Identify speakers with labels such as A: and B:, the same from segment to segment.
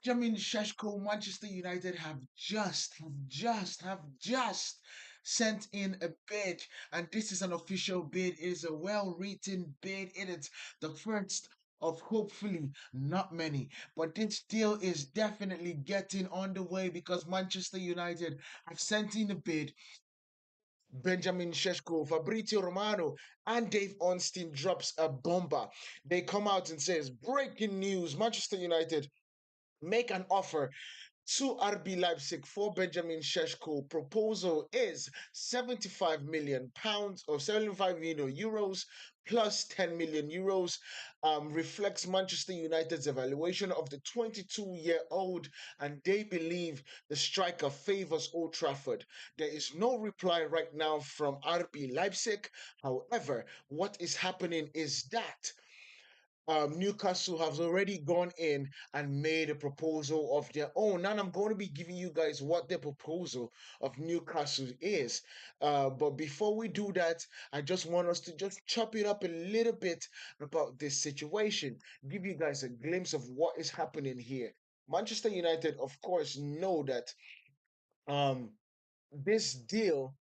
A: Benjamin Sesko, Manchester United have just sent in a bid, and this is an official bid. It is a well-written bid. It is the first of hopefully not many, but this deal is definitely getting on the way because Manchester United have sent in a bid. Benjamin Sesko, Fabrizio Romano, and Dave Ornstein drops a bomber. They come out and says, breaking news, Manchester United make an offer to RB Leipzig for Benjamin Sesko. Proposal is 75 million pounds or 75 million euros plus 10 million euros. Reflects Manchester United's evaluation of the 22-year-old, and they believe the striker favors Old Trafford. There is no reply right now from RB Leipzig. However, what is happening is that Newcastle has already gone in and made a proposal of their own. And I'm going to be giving you guys what the proposal of Newcastle is. But before we do that, I just want us to just chop it up a little bit about this situation, give you guys a glimpse of what is happening here. Manchester United, of course, know that um, this deal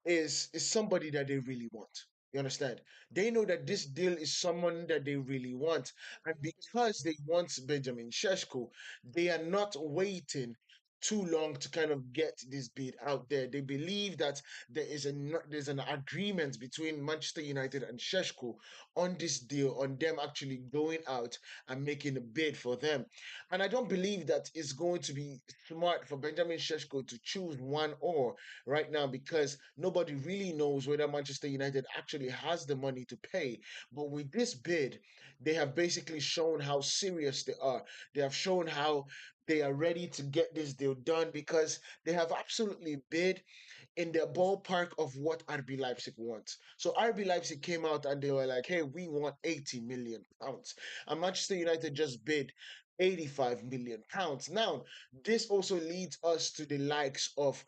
A: is somebody that they really want. You understand? They know that this deal is someone that they really want, and because they want Benjamin Sesko, they are not waiting too long to kind of get this bid out there. They believe that there's an agreement between Manchester United and Sesko on this deal, on them actually going out and making a bid for them. And I don't believe that it's going to be smart for Benjamin Sesko to choose one or right now because nobody really knows whether Manchester United actually has the money to pay. But with this bid, they have basically shown how serious they are. They have shown how they are ready to get this deal done because they have absolutely bid in the ballpark of what RB Leipzig wants. So RB Leipzig came out and they were like, hey, we want 80 million pounds. And Manchester United just bid 85 million pounds. Now, this also leads us to the likes of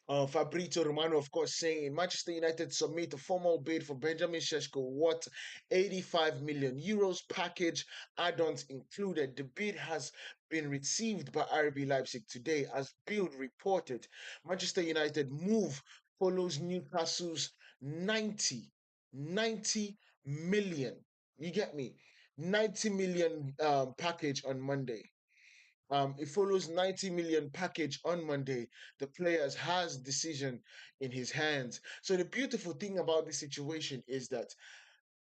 A: Fabrizio Romano, of course, saying Manchester United submit a formal bid for Benjamin Sesko, what 85 million euros package, add-ons included. The bid has been received by RB Leipzig today, as Bild reported. Manchester United move follows Newcastle's 90 million. You get me? 90 million package on Monday. It follows 90 million package on Monday. The players has decision in his hands. So the beautiful thing about this situation is that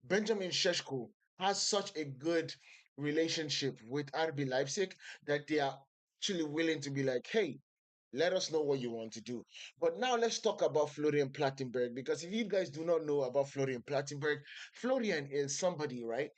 A: Benjamin Sesko has such a good relationship with RB Leipzig that they are actually willing to be like, hey, let us know what you want to do. But now let's talk about Florian Plattenberg because if you guys do not know about Florian Plattenberg, Florian is somebody, right?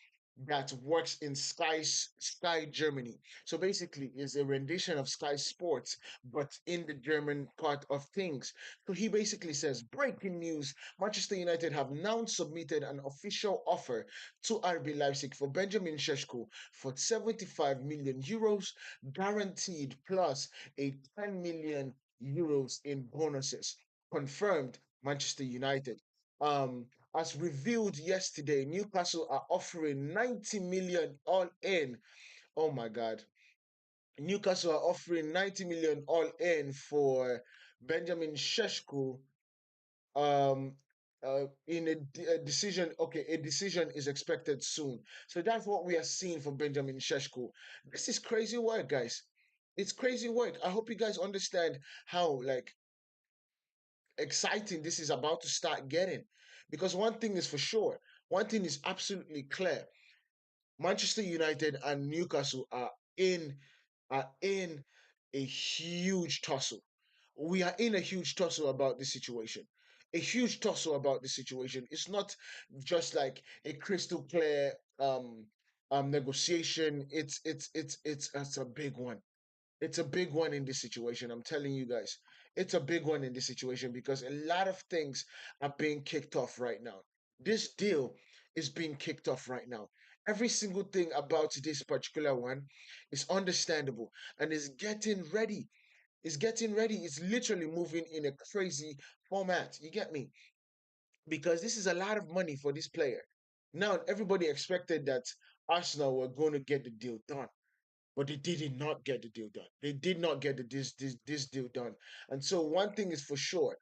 A: That works in Sky Germany. So basically is a rendition of Sky Sports, but in the German part of things. So he basically says, breaking news, Manchester United have now submitted an official offer to RB Leipzig for Benjamin Sesko for 75 million euros guaranteed plus a 10 million euros in bonuses. Confirmed Manchester United. Um, as revealed yesterday, Newcastle are offering 90 million all in. Oh my God. Newcastle are offering 90 million all in for Benjamin Sheshko. Um, in a decision, okay, a decision is expected soon. So that's what we are seeing for Benjamin Sheshko. This is crazy work, guys. It's crazy work. I hope you guys understand how exciting this is about to start getting. Because one thing is for sure, one thing is absolutely clear. Manchester United and Newcastle are in a huge tussle. We are in a huge tussle about this situation. A huge tussle about the situation. It's not just like a crystal clear negotiation. It's a big one. It's a big one in this situation. I'm telling you guys, it's a big one in this situation because a lot of things are being kicked off right now. This deal is being kicked off right now. Every single thing about this particular one is understandable and is getting ready. Is getting ready. It's literally moving in a crazy format. You get me? Because this is a lot of money for this player. Now, everybody expected that Arsenal were going to get the deal done. but they did not get the deal done. They did not get this deal done. And so one thing is for sure,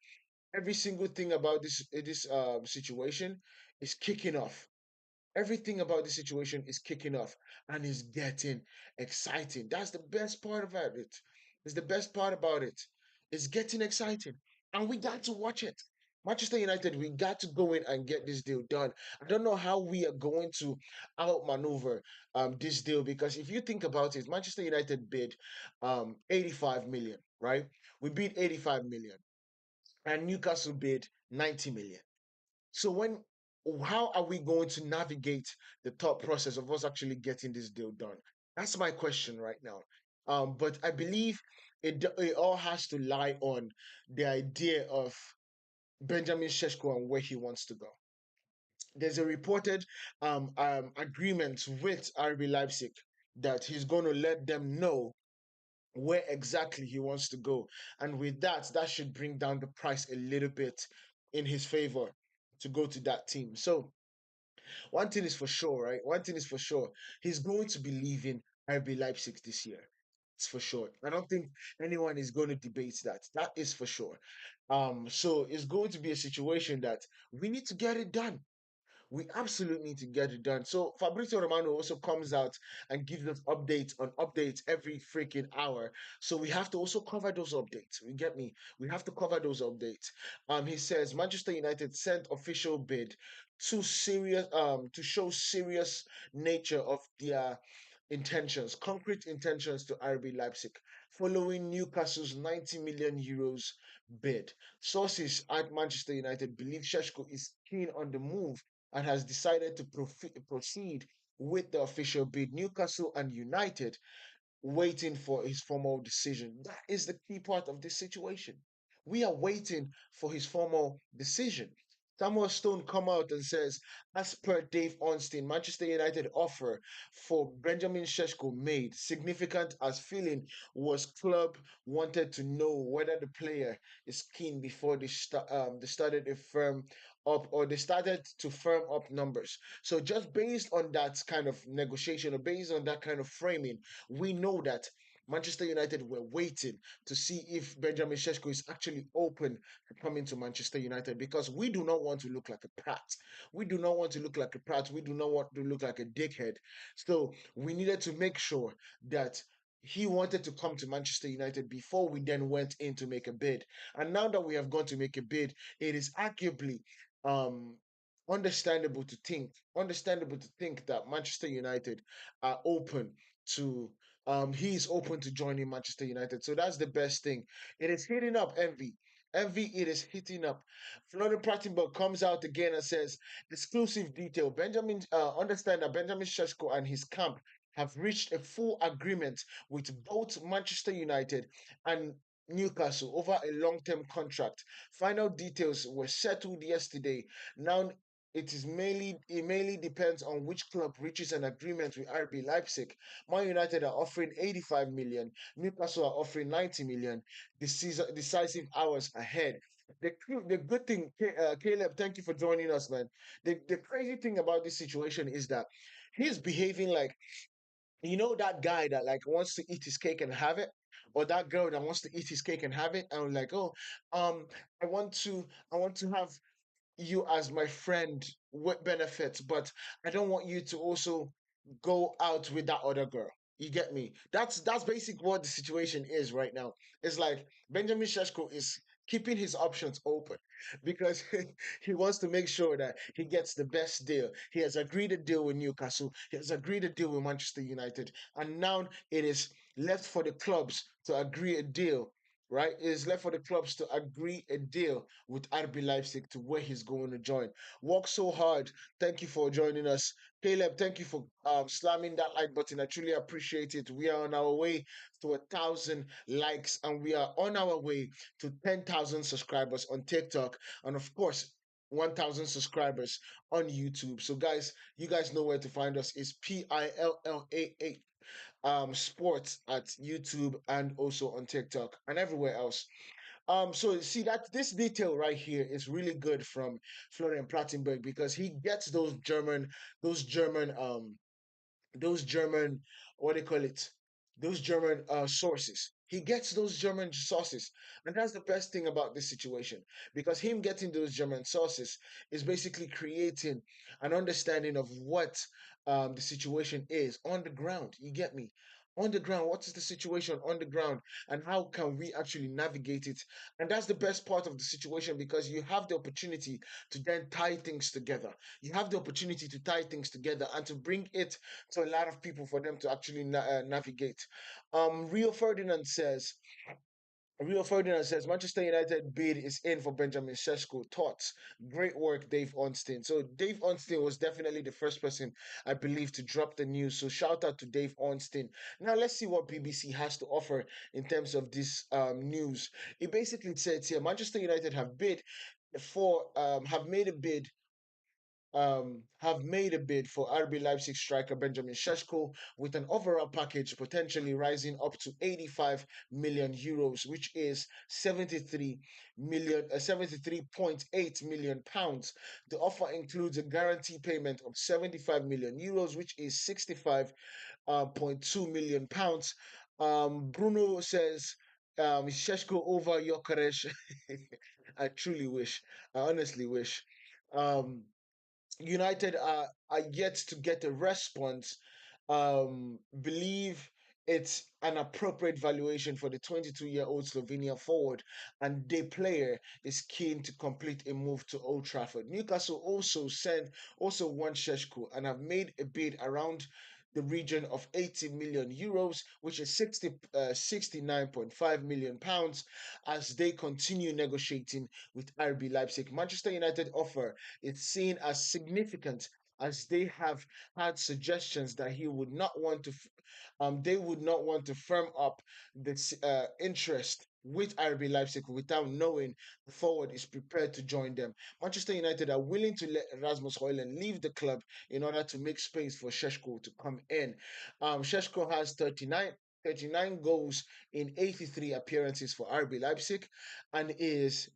A: every single thing about this situation is kicking off. Everything about the situation is kicking off and is getting exciting. That's the best part about it. It's the best part about it. It's getting exciting. And we got to watch it. Manchester United, we got to go in and get this deal done. I don't know how we are going to outmaneuver this deal, because if you think about it, Manchester United bid 85 million, right? We bid 85 million and Newcastle bid 90 million. So how are we going to navigate the thought process of us actually getting this deal done? That's my question right now. But I believe it all has to lie on the idea of Benjamin Sesko and where he wants to go. There's a reported agreement with RB Leipzig that he's going to let them know where exactly he wants to go. And with that, that should bring down the price a little bit in his favor to go to that team. So one thing is for sure, right? One thing is for sure. He's going to be leaving RB Leipzig this year. It's for sure. I don't think anyone is going to debate that. That is for sure. So it's going to be a situation that we need to get it done. We absolutely need to get it done. So Fabrizio Romano also comes out and gives us updates on updates every freaking hour. So we have to also cover those updates. You get me? We have to cover those updates. He says Manchester United sent official bid to show serious nature of their intentions, concrete intentions to RB Leipzig, following Newcastle's 90 million euros bid. Sources at Manchester United believe Sheshko is keen on the move and has decided to proceed with the official bid. Newcastle and United waiting for his formal decision. That is the key part of this situation. We are waiting for his formal decision. Samuel Stone come out and says, as per Dave Ornstein, Manchester United offer for Benjamin Sesko made significant as feeling was club wanted to know whether the player is keen before they started a firm up, or they started to firm up numbers. So just based on that kind of negotiation, or based on that kind of framing, we know that Manchester United were waiting to see if Benjamin Sesko is actually open to coming to Manchester United, because we do not want to look like a prat. We do not want to look like a prat. We do not want to look like a dickhead. So we needed to make sure that he wanted to come to Manchester United before we then went in to make a bid. And now that we have gone to make a bid, it is arguably um understandable to think that Manchester United are open to he is open to joining Manchester United. So that's the best thing. It is hitting up Envy. Envy, it is hitting up. Florian Prattenberg comes out again and says, exclusive detail. Understand that Benjamin Sesko and his camp have reached a full agreement with both Manchester United and Newcastle over a long-term contract. Final details were settled yesterday. Now it mainly depends on which club reaches an agreement with RB Leipzig. Man United are offering 85 million. Newcastle are offering 90 million. Decisive hours ahead. The good thing, Caleb, thank you for joining us, man. The crazy thing about this situation is that he's behaving like, that guy that like wants to eat his cake and have it, or that girl that wants to eat his cake and have it, and like, oh, um, I want to have you as my friend with benefits, but I don't want you to also go out with that other girl. You get me? That's basically what the situation is right now. It's like Benjamin Sheshko is keeping his options open because he wants to make sure that he gets the best deal. He has agreed a deal with Newcastle. He has agreed a deal with Manchester United, and now it is left for the clubs to agree a deal, right? It is left for the clubs to agree a deal with RB Leipzig to where he's going to join. Work so hard. Thank you for joining us. Caleb, thank you for slamming that like button. I truly appreciate it. We are on our way to 1,000 likes, and we are on our way to 10,000 subscribers on TikTok, and of course, 1,000 subscribers on YouTube. So, guys, you guys know where to find us. It's PILLAH sports at YouTube and also on TikTok and everywhere else. So see that this detail right here is really good from Florian Prattenberg, because he gets those German, those German, what do you call it? those German sources. He gets those German sources, and that's the best thing about this situation because him getting those German sources is basically creating an understanding of what the situation is on the ground. You get me? On the ground, what is the situation on the ground, and how can we actually navigate it? And that's the best part of the situation because you have the opportunity to then tie things together. You have the opportunity to tie things together and to bring it to a lot of people for them to actually navigate. Rio Ferdinand says, Manchester United bid is in for Benjamin Sesko. Thoughts? Great work, Dave Ornstein. So Dave Ornstein was definitely the first person I believe to drop the news. So shout out to Dave Ornstein. Now let's see what BBC has to offer in terms of this news. It basically says here Manchester United have made a bid have made a bid for RB Leipzig striker Benjamin Sesko with an overall package potentially rising up to 85 million euros, which is 73.8 million pounds. The offer includes a guarantee payment of 75 million euros, which is 65.2 million pounds. Bruno says, is Sheshko over Yokeresh? I truly wish. I honestly wish. Um, United are yet to get a response. Believe it's an appropriate valuation for the 22-year-old Slovenia forward, and the player is keen to complete a move to Old Trafford. Newcastle also want Sheshko and have made a bid around the region of 80 million euros, which is 69.5 million pounds, as they continue negotiating with RB Leipzig. Manchester United offer it's seen as significant as they have had suggestions that he would not want to they would not want to firm up this interest with RB Leipzig without knowing the forward is prepared to join them. Manchester United are willing to let Rasmus Højlund leave the club in order to make space for Sheshko to come in. Sheshko has 39 goals in 83 appearances for RB Leipzig and is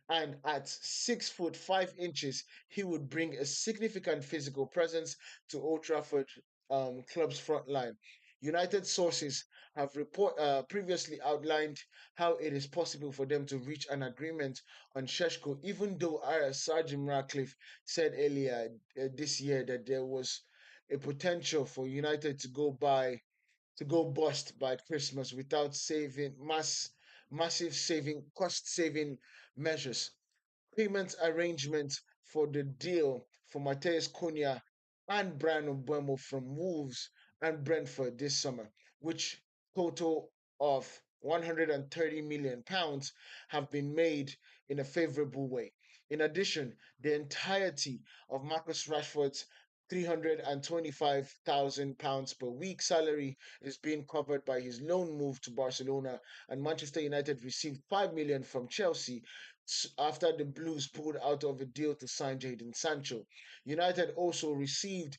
A: and at 6 foot 5 inches he would bring a significant physical presence to Old Trafford club's front line. United sources have previously outlined how it is possible for them to reach an agreement on Sheshko, even though Sir Jim Ratcliffe said earlier this year that there was a potential for United to go bust by Christmas without massive cost saving measures. Payment arrangements for the deal for Mateus Cunha and Brian Mbeumo from Wolves and Brentford this summer, which total of 130 million pounds have been made in a favorable way. In addition, the entirety of Marcus Rashford's £325,000 per week salary is being covered by his loan move to Barcelona, and Manchester United received 5 million from Chelsea after the Blues pulled out of a deal to sign Jadon Sancho. United also received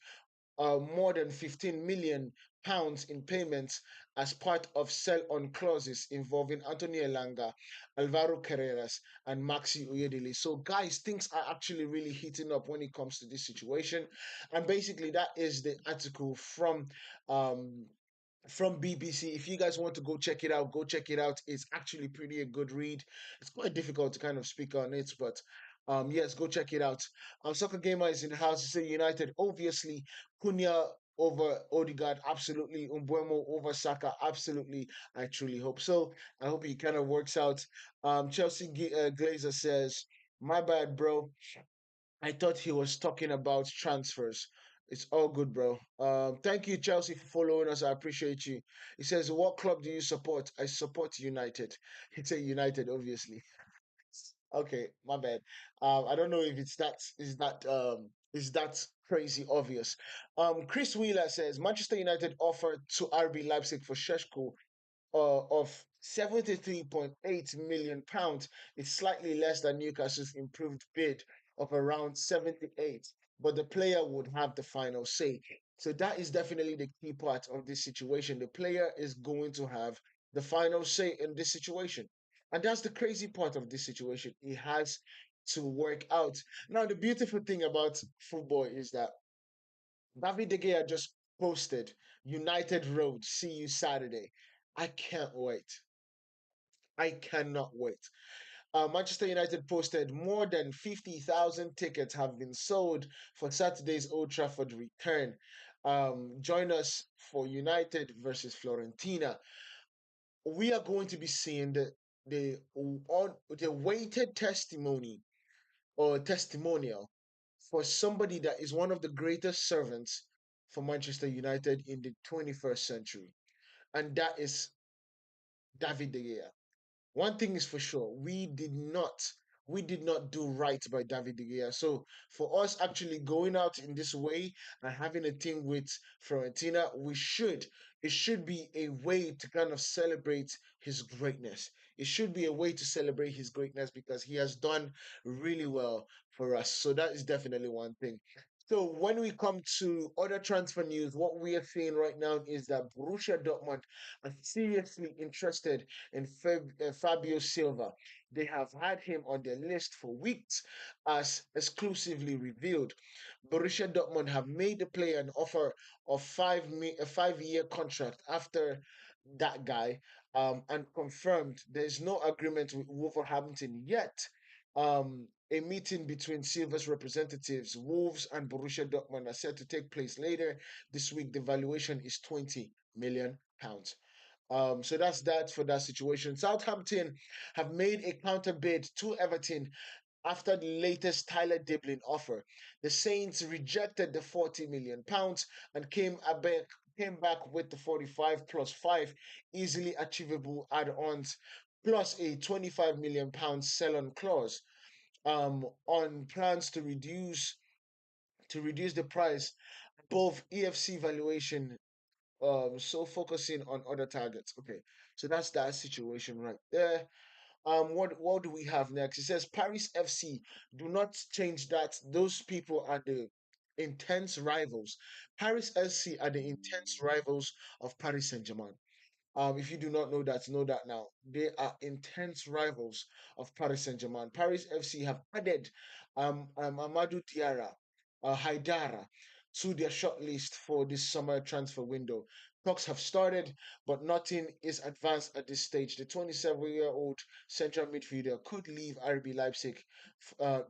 A: more than 15 million pounds in payments as part of sell-on clauses involving Anthony Elanga, Alvaro Carreras, and Maxi Oyedele. So, guys, things are actually really heating up when it comes to this situation. And basically, that is the article um, from BBC. If you guys want to go check it out, go check it out. It's actually pretty a good read. It's quite difficult to kind of speak on it, but yes, go check it out. Soccer Gamer is in the house to say United. Obviously, Cunha over Odegaard, absolutely. Umbuemo over Saka, absolutely. I truly hope so. I hope he kind of works out. Chelsea Glazer says, "My bad, bro. I thought he was talking about transfers. It's all good, bro. Thank you, Chelsea, for following us. I appreciate you." He says, "What club do you support?" I support United. It's a United, obviously. Okay, my bad. I don't know if is that crazy obvious. Chris Wheeler says Manchester United offered to RB Leipzig for Sheshko of 73.8 million pounds is slightly less than Newcastle's improved bid of around 78, but the player would have the final say. So that is definitely the key part of this situation. The player is going to have the final say in this situation. And that's the crazy part of this situation. It has to work out. Now, the beautiful thing about football is that David De Gea just posted United Road, see you Saturday. I can't wait. I cannot wait. Manchester United posted more than 50,000 tickets have been sold for Saturday's Old Trafford return. Join us for United versus Florentina. We are going to be seeing the weighted testimony or testimonial for somebody that is one of the greatest servants for Manchester United in the 21st century, and that is David De Gea. One thing is for sure, we did not do right by David De Gea. So for us actually going out in this way and having a team with Fiorentina, it should be a way to kind of celebrate his greatness. It should be a way to celebrate his greatness because he has done really well for us. So that is definitely one thing. So when we come to other transfer news, what we are seeing right now is that Borussia Dortmund are seriously interested in Fabio Silva. They have had him on their list for weeks, as exclusively revealed. Borussia Dortmund have made the player an offer of a 5-year contract after that guy, and confirmed there is no agreement with Wolverhampton yet. A meeting between Silva's representatives, Wolves and Borussia Dortmund, are set to take place later this week. The valuation is £20 million. So that's that for that situation. Southampton have made a counter bid to Everton after the latest Tyler Diblin offer. The Saints rejected the £40 million and came back with the 45 plus 5 easily achievable add-ons plus a £25 million sell-on clause on plans to reduce the price above EFC valuation, so focusing on other targets. Okay, so that's that situation right there. What do we have next? It says Paris FC. Do not change that. Those people are the intense rivals. Paris FC are the intense rivals of Paris Saint-Germain. If you do not know that now. They are intense rivals of Paris Saint-Germain. Paris FC have added Amadou Diarra, Haidara to their shortlist for this summer transfer window. Talks have started, but nothing is advanced at this stage. The 27-year-old central midfielder could leave RB Leipzig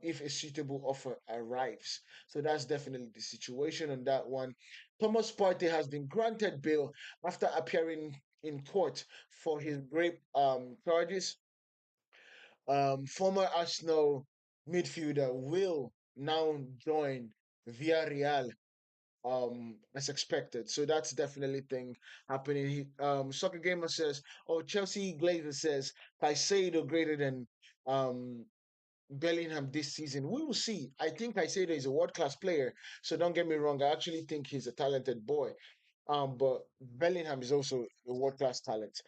A: if a suitable offer arrives. So that's definitely the situation on that one. Thomas Partey has been granted bail after appearing in court for his rape charges. Former Arsenal midfielder will now join Villarreal as expected. So that's definitely thing happening. Soccer Gamer says, oh, Chelsea Glazer says Caicedo greater than um Bellingham this season. We will see. I think Caicedo is a world class player. So don't get me wrong. I actually think he's a talented boy. But Bellingham is also a world class talent.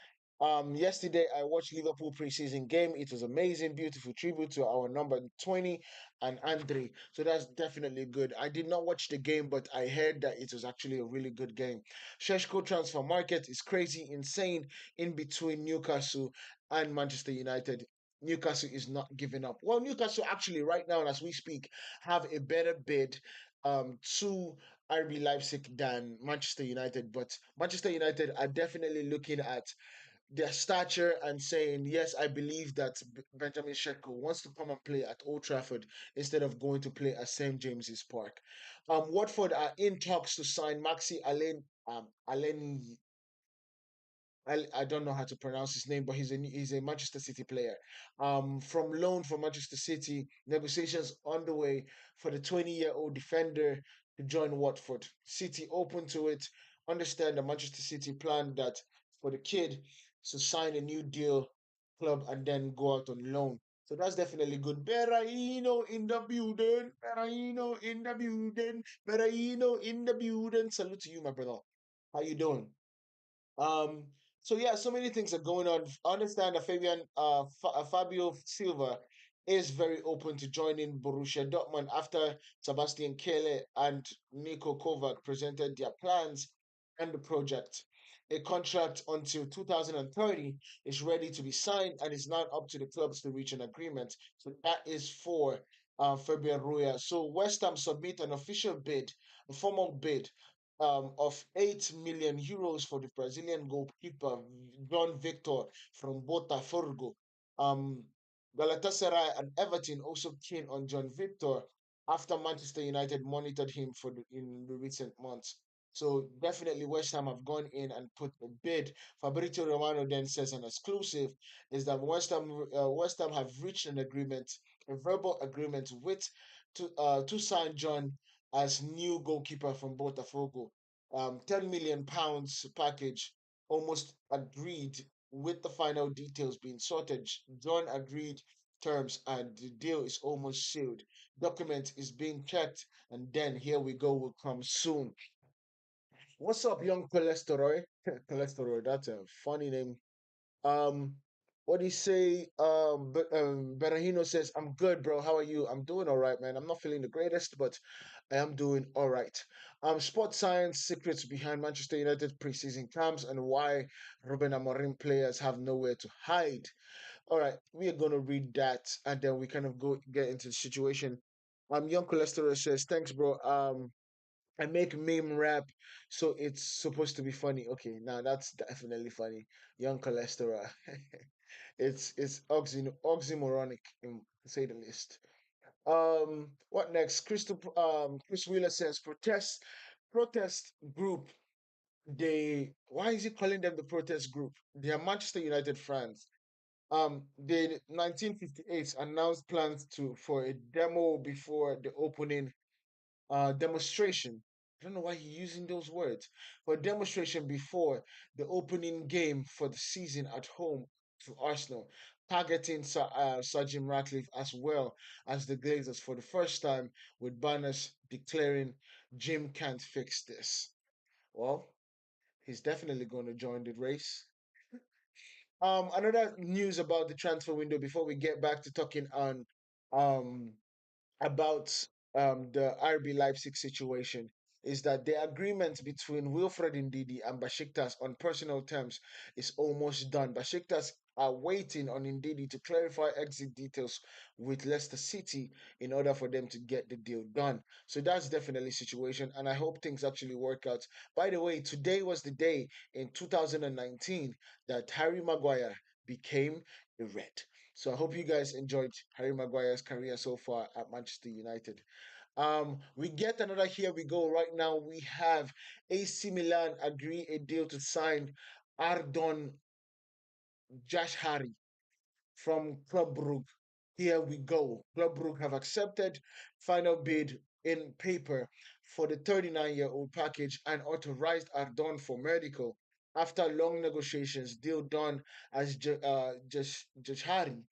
A: Yesterday I watched Liverpool preseason game. It was amazing, beautiful tribute to our number 20 and Andre. So that's definitely good. I did not watch the game, but I heard that it was actually a really good game. Sheshko transfer market is crazy, insane in between Newcastle and Manchester United. Newcastle is not giving up. Well, Newcastle actually right now, as we speak, have a better bid to RB Leipzig than Manchester United, but Manchester United are definitely looking at their stature and saying, yes, I believe that Benjamin Sesko wants to come and play at Old Trafford instead of going to play at St. James's Park. Watford are in talks to sign Maxi Allen I don't know how to pronounce his name, but he's a Manchester City player. From loan from Manchester City, negotiations underway for the 20-year-old defender to join Watford. City open to it. Understand the Manchester City plan that for the kid to sign a new deal club and then go out on loan. So that's definitely good. Berraino in the building. Berraino in the building. Berraino in the building. Salute to you, my brother. How you doing? Um, so yeah, so many things are going on. I understand that Fabio Silva is very open to joining Borussia Dortmund after Sebastian Kele and Niko Kovac presented their plans and the project. A contract until 2030 is ready to be signed and it's not up to the clubs to reach an agreement. So that is for Fabian Ruya. So West Ham submit an official bid, a formal bid of 8 million euros for the Brazilian goalkeeper John Victor from Botafogo. Um, Galatasaray and Everton also keen on John Victor after Manchester United monitored him in the recent months. So definitely West Ham have gone in and put a bid. Fabrizio Romano then says an exclusive is that West Ham have reached an agreement, a verbal agreement with to sign John as new goalkeeper from Botafogo. 10 million pounds package almost agreed with the final details being sorted. John agreed terms and the deal is almost sealed. Document is being checked and then here we go will come soon. What's up, young cholesterol? Cholesterol, that's a funny name. Um, what do you say? Berahino says, I'm good, bro. How are you? I'm doing all right, man. I'm not feeling the greatest, but I am doing all right. Sports science secrets behind Manchester United preseason camps and why Ruben Amorim players have nowhere to hide. All right, we are gonna read that and then we kind of go get into the situation. Young cholesterol says, thanks, bro. I make meme rap, so it's supposed to be funny. Okay, now that's definitely funny. Young cholesterol. It's oxymoronic, to say the least. What next? Chris Wheeler says protest group. They why is he calling them the protest group? They are Manchester United fans. They 1958 announced plans to for a demo before the opening demonstration. I don't know why he's using those words. For a demonstration before the opening game for the season at home to Arsenal, targeting Sir Jim Ratcliffe as well as the Glazers for the first time with banners declaring Jim can't fix this. Well, he's definitely going to join the race. Another news about the transfer window before we get back to talking on um about the RB Leipzig situation is that the agreement between Wilfred Ndidi and Besiktas on personal terms is almost done. Besiktas are waiting on Ndidi to clarify exit details with Leicester City in order for them to get the deal done. So that's definitely a situation, and I hope things actually work out. By the way, today was the day in 2019 that Harry Maguire became a Red. So I hope you guys enjoyed Harry Maguire's career so far at Manchester United. We get another here we go right now. We have AC Milan agree a deal to sign Ardon Jashari from Club Brugge. Here we go. Club Brugge have accepted final bid in paper for the 39-year-old package and authorized Ardon for medical. After long negotiations, deal done as Jashari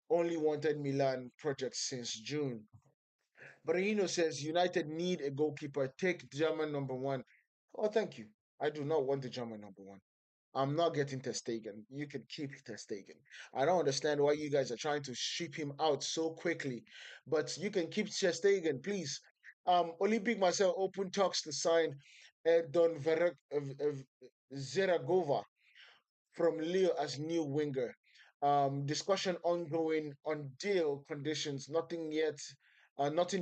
A: only wanted Milan project since June. Barino says United need a goalkeeper. Take German number one. Oh, thank you. I do not want the German number one. I'm not getting Ter Stegen. You can keep Ter Stegen. I don't understand why you guys are trying to ship him out so quickly, but you can keep Ter Stegen, please. Olympic Marcel open talks to sign Erdon Zeragova from Leo as new winger. Discussion ongoing on deal conditions. Nothing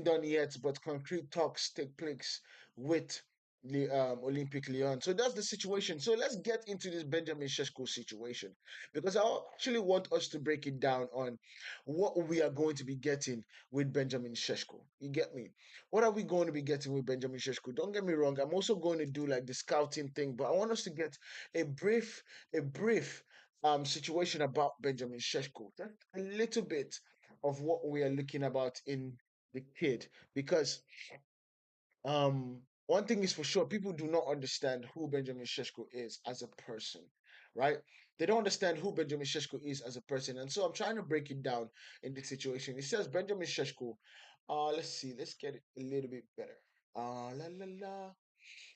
A: done yet, but concrete talks take place with the Olympic Lyon. So that's the situation. So let's get into this Benjamin Sesko situation because I actually want us to break it down on what we are going to be getting with Benjamin Sesko. You get me? What are we going to be getting with Benjamin Sesko? Don't get me wrong. I'm also going to do like the scouting thing, but I want us to get a brief situation about Benjamin Sheshko. Just a little bit of what we are looking about in the kid, because one thing is for sure, people do not understand who Benjamin Sheshko is as a person, right? They don't understand who Benjamin Sheshko is as a person, and so I'm trying to break it down in this situation. It says Benjamin Sheshko. Let's see, let's get it a little bit better. La la la.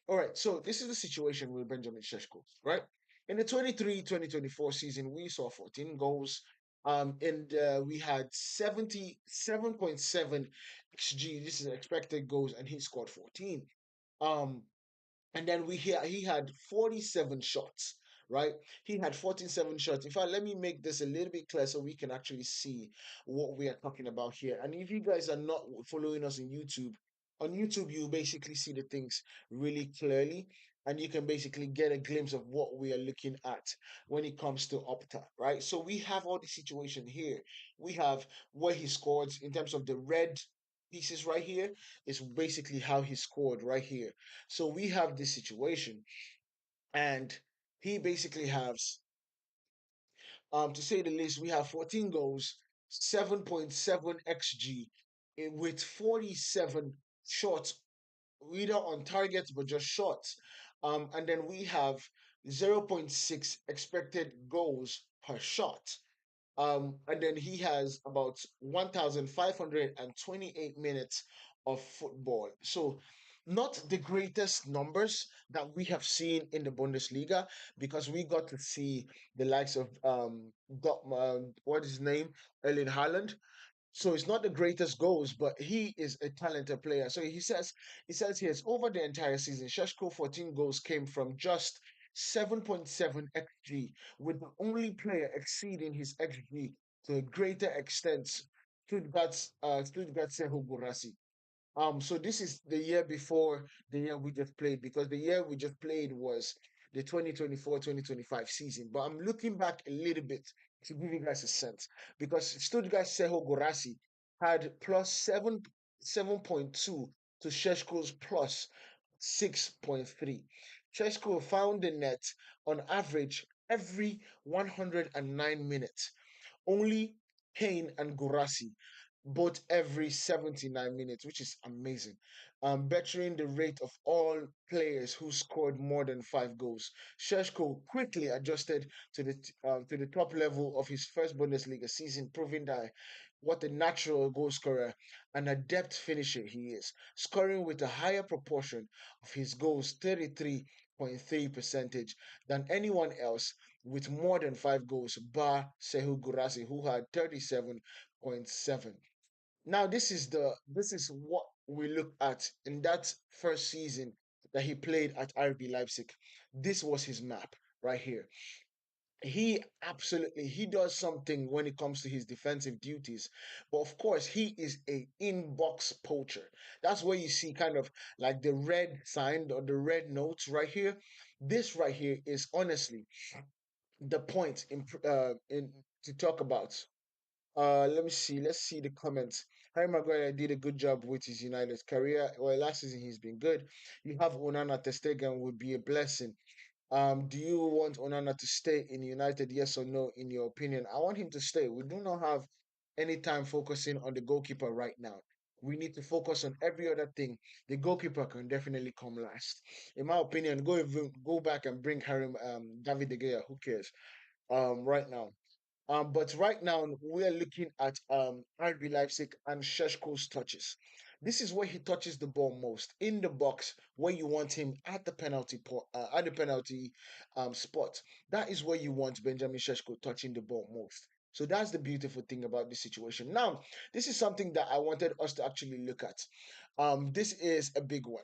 A: All right, so this is the situation with Benjamin Sheshko, right? In the 23-2024 season, we saw 14 goals, and we had 77.7 XG. This is expected goals, and he scored 14. Um, and then he had 47 shots, right? He had 47 shots. In fact, let me make this a little bit clear so we can actually see what we are talking about here. And if you guys are not following us on YouTube, On YouTube, you basically see the things really clearly, and you can basically get a glimpse of what we are looking at when it comes to Opta, right? So we have all the situation here. We have where he scored in terms of the red pieces right here is basically how he scored right here. So we have this situation, and he basically has, to say the least, we have 14 goals, 7.7 xg, with 47 shots, either on target but just shots. And then we have zero point 0.6 expected goals per shot. And then he has about 1,528 minutes of football. So, not the greatest numbers that we have seen in the Bundesliga, because we got to see the likes of what is his name, Erling Haaland. So it's not the greatest goals, but he is a talented player. So he says he has over the entire season, Sheshko 14 goals came from just 7.7 xg, with the only player exceeding his xg to a greater extent, Stuttgart's Sehu Gurasi. So this is the year before the year we just played, because the year we just played was the 2024-2025 season. But I'm looking back a little bit to give you guys a sense, because Stuttgart Seho Gorasi had plus 7.2 to Sheshko's plus 6.3. Sheshko found the net on average every 109 minutes. Only Kane and Gurasi both every 79 minutes, which is amazing. Bettering the rate of all players who scored more than 5 goals. Sheshko quickly adjusted to the top level of his first Bundesliga season, proving that what a natural goal scorer and adept finisher he is, scoring with a higher proportion of his goals, 33.3 percentage, than anyone else with more than 5 goals, bar Sehu Gurasi, who had 37.7. Now this is what we look at in that first season that he played at RB Leipzig. This was his map right here. He does something when it comes to his defensive duties, but of course he is a inbox poacher. That's where you see kind of like the red sign or the red notes right here. This right here is honestly the point in to talk about. Let me see. Let's see the comments. Harry Maguire did a good job with his United career. Well, last season he's been good. You have Onana Testegen would be a blessing. Do you want Onana to stay in United? Yes or no, in your opinion? I want him to stay. We do not have any time focusing on the goalkeeper right now. We need to focus on every other thing. The goalkeeper can definitely come last. In my opinion, go back and bring Harry David De Gea. Who cares? Right now. But right now we're looking at RB Leipzig and Sheshko's touches. This is where he touches the ball most in the box, where you want him at the penalty spot. That is where you want Benjamin Sheshko touching the ball most. So that's the beautiful thing about this situation. Now, this is something that I wanted us to actually look at. This is a big one,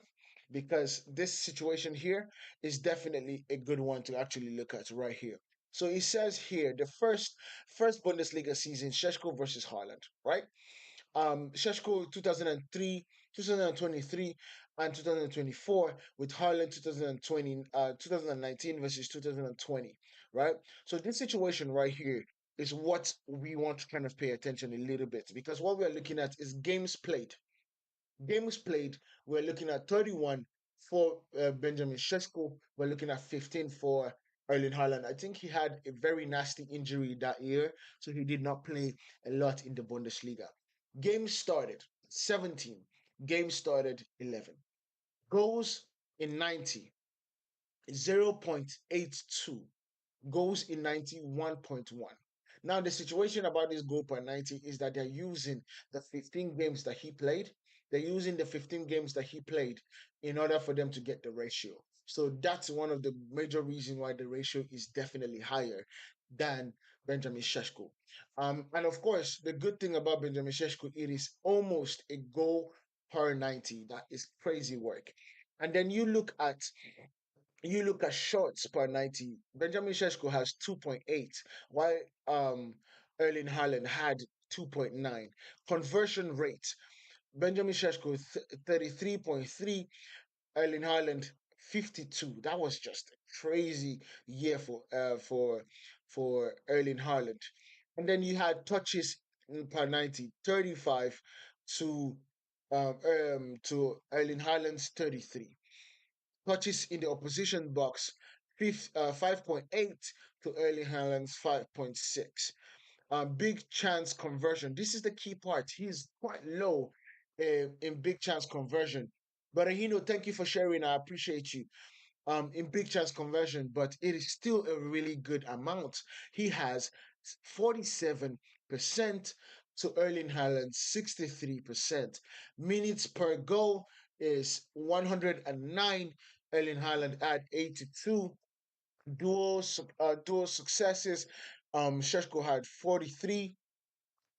A: because this situation here is definitely a good one to actually look at right here. So it says here the first Bundesliga season, Sheshko versus Haaland, right? Sheshko 2003, 2023, and 2024, with Haaland 2019 versus 2020, right? So this situation right here is what we want to kind of pay attention a little bit, because what we're looking at is games played. Games played, we're looking at 31 for Benjamin Sesko. We're looking at 15 for Erling Haaland. I think he had a very nasty injury that year, so he did not play a lot in the Bundesliga. Games started 17. Games started 11. Goals in 90, 0.82. Goals in 91.1. Now, the situation about this goal per 90 is that they're using the 15 games that he played. They're using the 15 games that he played in order for them to get the ratio. So that's one of the major reasons why the ratio is definitely higher than Benjamin Sheshko. And of course, the good thing about Benjamin Sheshko, it is almost a goal per 90. That is crazy work. And then you look at shots per 90. Benjamin Sesko has 2.8, while Erling Haaland had 2.9. Conversion rate. Benjamin Sesko 33.3, Erling Haaland 52. That was just a crazy year for Erling Haaland. And then you had touches per 90, 35 to Erling Haaland's 33. Touches in the opposition box 5.8 to Erling Haaland's 5.6. Big chance conversion. This is the key part. He's quite low in big chance conversion. But Ahino, thank you for sharing. I appreciate you. In big chance conversion, but it is still a really good amount. He has 47% to Erling Haaland 63%. Minutes per goal is 109. Erling Haaland at 82. Dual successes. Sheshko had 43.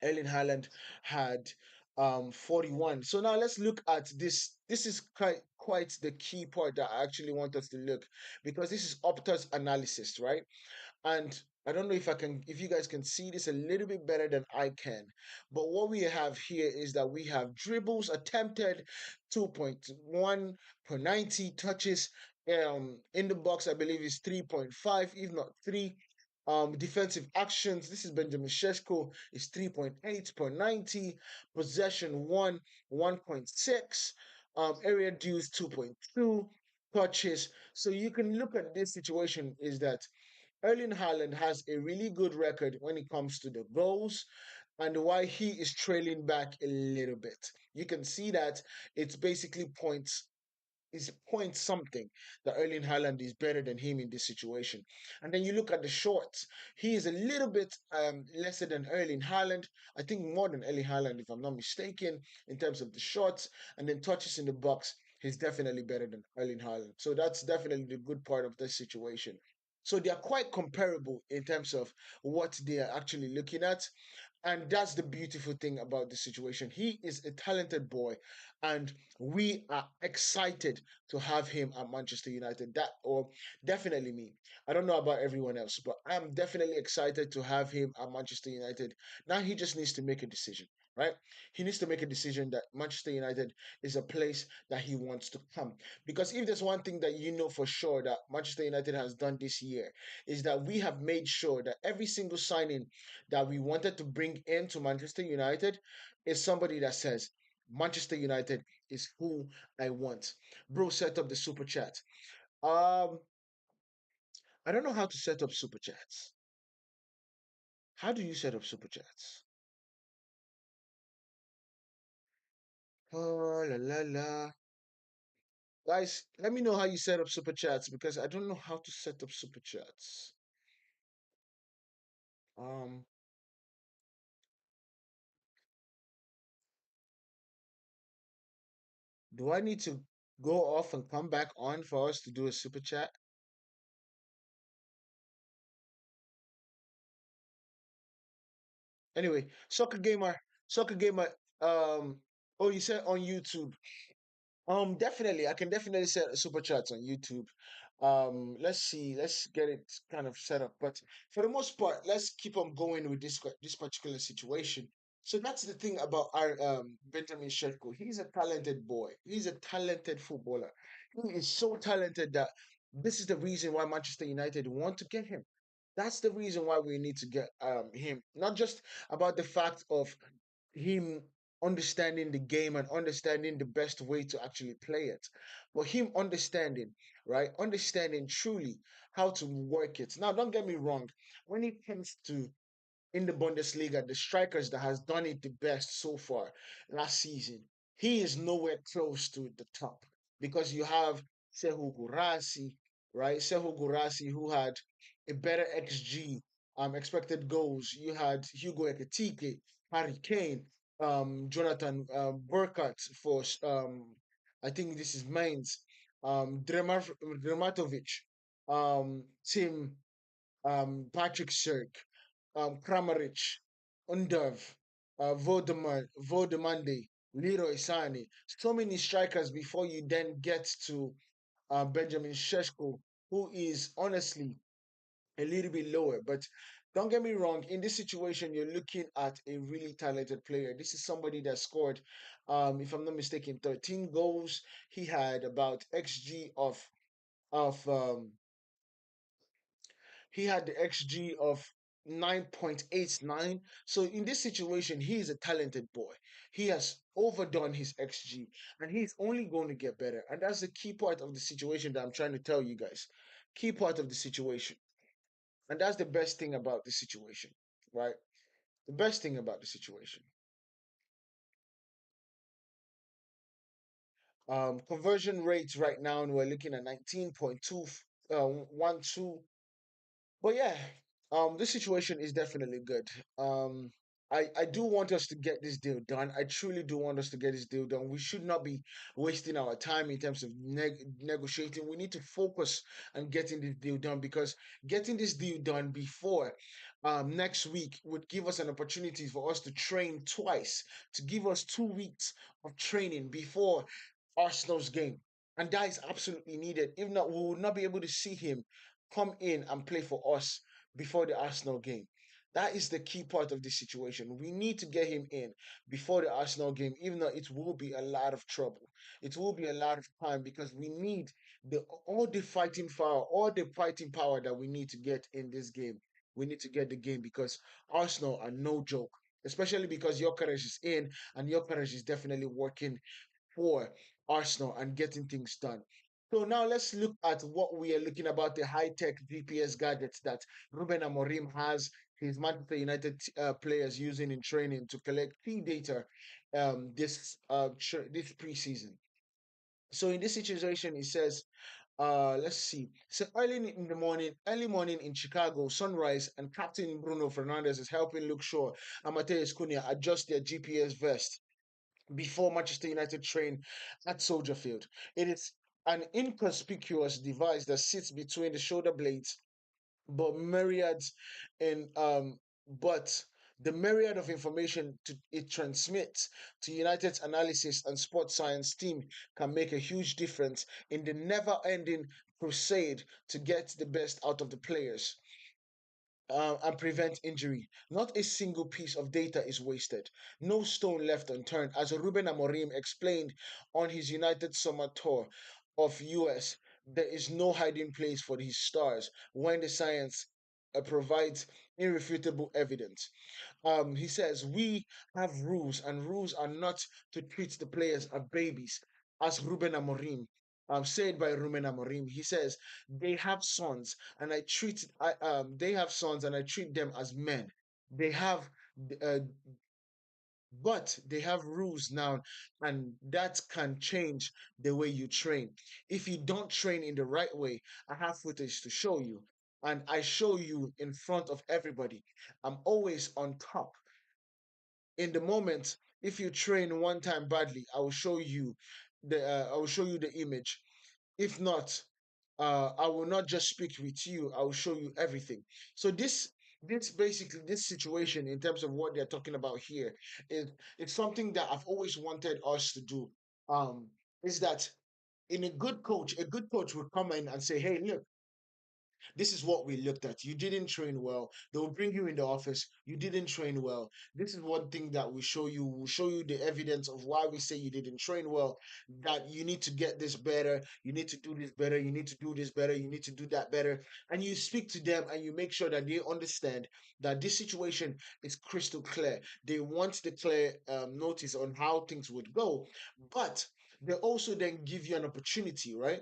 A: Erling Haaland had 41. So now let's look at this. This is quite the key part that I actually want us to look, because this is Opta's analysis, right? And I don't know if you guys can see this a little bit better than I can. But what we have here is that we have dribbles attempted 2.1 per 90 touches. In the box, I believe is 3.5, if not 3. Defensive actions, this is Benjamin Sesko, is 3.8 per 90. Possession 1.6. Area dues 2.2. Touches. So you can look at this situation is that Erling Haaland has a really good record when it comes to the goals, and why he is trailing back a little bit. You can see that it's basically points is point something that Erling Haaland is better than him in this situation. And then you look at the shorts. He is a little bit lesser than Erling Haaland. I think more than Erling Haaland, if I'm not mistaken, in terms of the shots. And then touches in the box, he's definitely better than Erling Haaland. So that's definitely the good part of this situation. So they are quite comparable in terms of what they are actually looking at. And that's the beautiful thing about the situation. He is a talented boy, and we are excited to have him at Manchester United. That, or definitely me. I don't know about everyone else, but I'm definitely excited to have him at Manchester United. Now he just needs to make a decision, right? He needs to make a decision that Manchester United is a place that he wants to come. Because if there's one thing that you know for sure that Manchester United has done this year, is that we have made sure that every single signing that we wanted to bring into Manchester United is somebody that says, Manchester United is who I want. Bro, set up the super chat. Um, I don't know how to set up super chats. How do you set up super chats? Oh la la la. Guys, let me know how you set up super chats, because I don't know how to set up super chats. Um, do I need to go off and come back on for us to do a super chat? Anyway, soccer gamer. Um, oh, you said on YouTube. Definitely, I can definitely set super chats on YouTube. Let's see, let's get it kind of set up. But for the most part, let's keep on going with this particular situation. So that's the thing about our Benjamin Shevko. He's a talented boy. He's a talented footballer. He is so talented that this is the reason why Manchester United want to get him. That's the reason why we need to get him. Not just about the fact of him understanding the game and understanding the best way to actually play it, but him understanding, right? Understanding truly how to work it. Now, don't get me wrong. When it comes to in the Bundesliga, the strikers that has done it the best so far last season, he is nowhere close to the top, because you have Sehu Gurasi, right? Sehu Gurasi, who had a better XG, expected goals. You had Hugo Ekitike, Harry Kane, Jonathan Burkhardt for I think this is Mainz, Drematovic, Tim, Patrick Sirk, Kramaric, Undav, Vodemande, Leroy Sane. So many strikers before you then get to Benjamin Sheshko, who is honestly a little bit lower. But Don't get me wrong. In this situation, you're looking at a really talented player. This is somebody that scored, if I'm not mistaken, 13 goals. He had about XG of he had the XG of 9.89. So in this situation, he is a talented boy. He has overdone his XG and he's only going to get better. And that's the key part of the situation that I'm trying to tell you guys. Key part of the situation. And that's the best thing about the situation, right? The best thing about the situation. Conversion rates right now, and we're looking at 19.2 12. But yeah, this situation is definitely good. Um, I do want us to get this deal done. I truly do want us to get this deal done. We should not be wasting our time in terms of negotiating. We need to focus on getting this deal done because getting this deal done before next week would give us an opportunity for us to train twice, to give us 2 weeks of training before Arsenal's game. And that is absolutely needed. If not, we will not be able to see him come in and play for us before the Arsenal game. That is the key part of this situation. We need to get him in before the Arsenal game, even though it will be a lot of trouble. It will be a lot of time because we need the all the fighting power that we need to get in this game. We need to get the game because Arsenal are no joke, especially because Gyökeres is in and Gyökeres is definitely working for Arsenal and getting things done. So now let's look at what we are looking about the high-tech GPS gadgets that Ruben Amorim has his Manchester United players using in training to collect key data this preseason. So in this situation, it says, let's see. So early morning in Chicago, sunrise, and Captain Bruno Fernandez is helping Luke Shaw and Mateus Cunha adjust their GPS vest before Manchester United train at Soldier Field. It is an inconspicuous device that sits between the shoulder blades, but myriads in but the myriad of information it transmits to United's analysis and sports science team can make a huge difference in the never-ending crusade to get the best out of the players and prevent injury. Not a single piece of data is wasted. No stone left unturned. As Ruben Amorim explained on his United Summer Tour of US, there is no hiding place for his stars when the science provides irrefutable evidence. He says, we have rules, and rules are not to treat the players as babies, as Ruben Amorim. Said by Ruben Amorim, he says they have sons, and they have sons, and I treat them as men. They have, uh, but they have rules now, and that can change the way you train. If you don't train in the right way, I have footage to show you, and I show you in front of everybody. I'm always on top in the moment. If you train one time badly, I will show you the image. If not, I will not just speak with you, I will show you everything. So this situation in terms of what they're talking about here is it's something that I've always wanted us to do. um is that in a good coach would come in and say, hey, look, this is what we looked at. You didn't train well. They will bring you in the office. You didn't train well. This is one thing that we show you. We'll show you the evidence of why we say you didn't train well. That you need to get this better. You need to do this better. You need to do this better. You need to do that better. And you speak to them and you make sure that they understand that this situation is crystal clear. They want the clear notice on how things would go. But they also then give you an opportunity, right,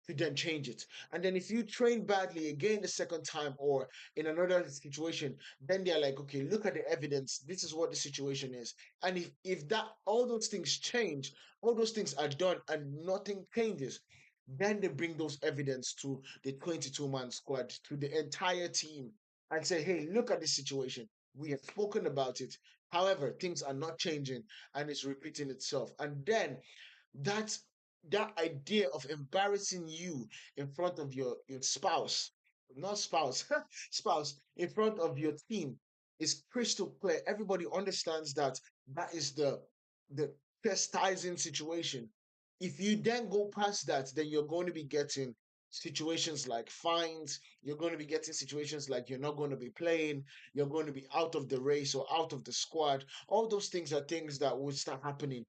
A: to then change it. And then if you train badly again the second time or in another situation, then they're like, okay, look at the evidence. This is what the situation is. And if that all those things change, all those things are done and nothing changes, then they bring those evidence to the 22-man squad, to the entire team, and say, hey, look at this situation. We have spoken about it. However, things are not changing and it's repeating itself. And then that that idea of embarrassing you in front of your spouse, not spouse, spouse, in front of your team is crystal clear. Everybody understands that that is the chastising situation. If you then go past that, then you're going to be getting situations like fines. You're going to be getting situations like you're not going to be playing, you're going to be out of the race or out of the squad. All those things are things that would start happening.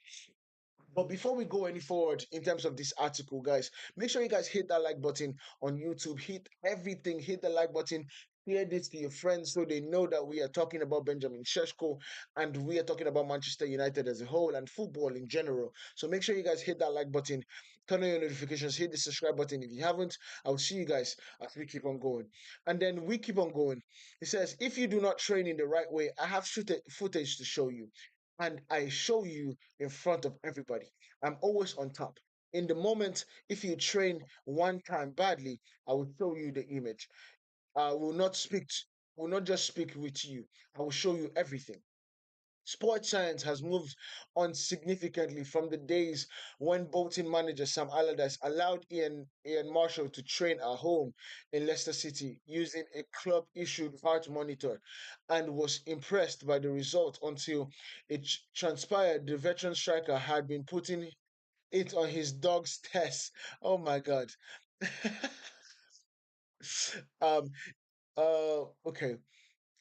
A: But before we go any forward in terms of this article, guys, make sure you guys hit that like button on YouTube. Hit everything, hit the like button. Share this to your friends so they know that we are talking about Benjamin Sesko and we are talking about Manchester United as a whole and football in general. So make sure you guys hit that like button, turn on your notifications, hit the subscribe button if you haven't. I'll see you guys as we keep on going. And then we keep on going. It says, if you do not train in the right way, I have footage to show you. And I show you in front of everybody. I'm always on top. In the moment, if you train one time badly, I will show you the image. I will not will not just speak with you. I will show you everything. Sports science has moved on significantly from the days when Bolton manager Sam Allardyce allowed Ian Marshall to train at home in Leicester City using a club issued heart monitor and was impressed by the result until it transpired the veteran striker had been putting it on his dog's test. Oh my god. um okay.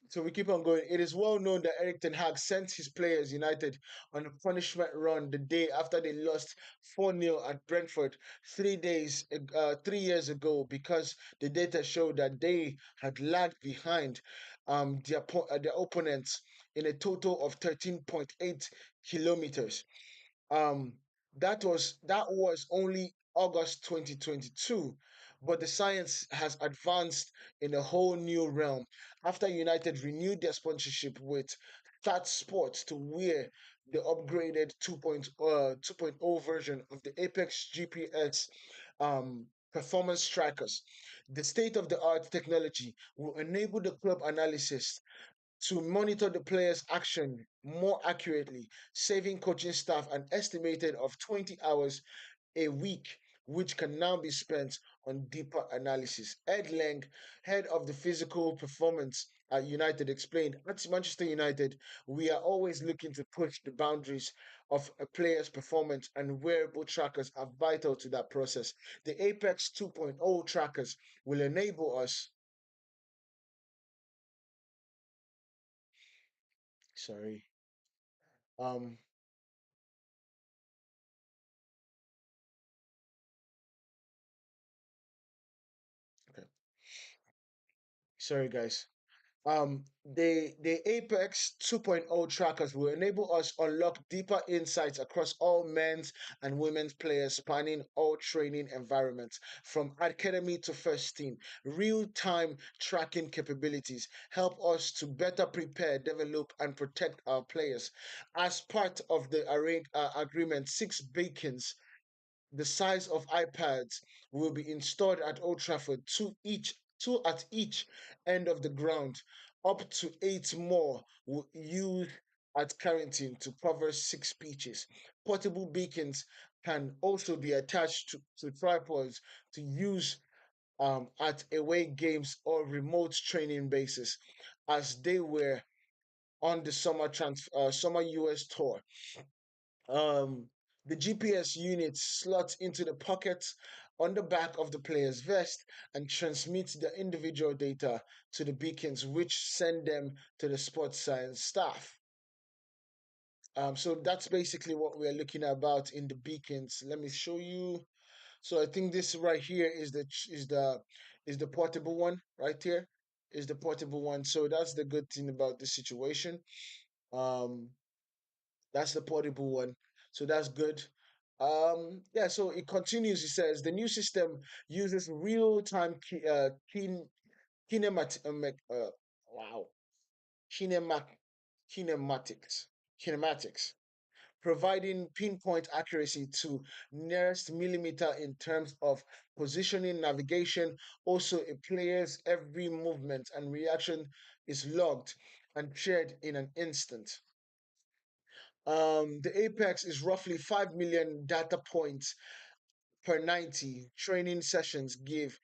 A: So we keep on going. It is well known that Eric Ten Hag sent his players United on a punishment run the day after they lost 4-0 at Brentford 3 years ago because the data showed that they had lagged behind their opponents in a total of 13.8 kilometers. Um, that was only August 2022, but the science has advanced in a whole new realm after United renewed their sponsorship with Stat Sports to wear the upgraded 2.0 version of the Apex GPS performance trackers. The state-of-the-art technology will enable the club analysis to monitor the player's action more accurately, saving coaching staff an estimated of 20 hours a week, which can now be spent on deeper analysis. Ed Lang, head of the physical performance at United, explained, at Manchester United, we are always looking to push the boundaries of a player's performance, and wearable trackers are vital to that process. The Apex 2.0 trackers will enable us, sorry, um, okay, sorry guys. The Apex 2.0 trackers will enable us unlock deeper insights across all men's and women's players spanning all training environments, from academy to first team. Real-time tracking capabilities help us to better prepare, develop, and protect our players. As part of the agreement, 6 beacons the size of iPads will be installed at Old Trafford, two at each end of the ground. Up to 8 more will use at Carrington to cover 6 pitches. Portable beacons can also be attached to tripods to use at away games or remote training bases, as they were on the summer US tour. Um, the GPS unit slots into the pockets on the back of the player's vest and transmits the individual data to the beacons, which send them to the sports science staff. So that's basically what we're looking about in the beacons. Let me show you. So I think this right here is the portable one right here. Is the portable one. So that's the good thing about this situation. Um, That's the portable one. So that's good. Yeah, so it continues. It says the new system uses real-time kinematic, wow, kinemac, kinematics, kinematics, providing pinpoint accuracy to nearest millimeter in terms of positioning, navigation. Also, a player's every movement and reaction is logged and shared in an instant. The Apex is roughly 5 million data points per 90 training sessions give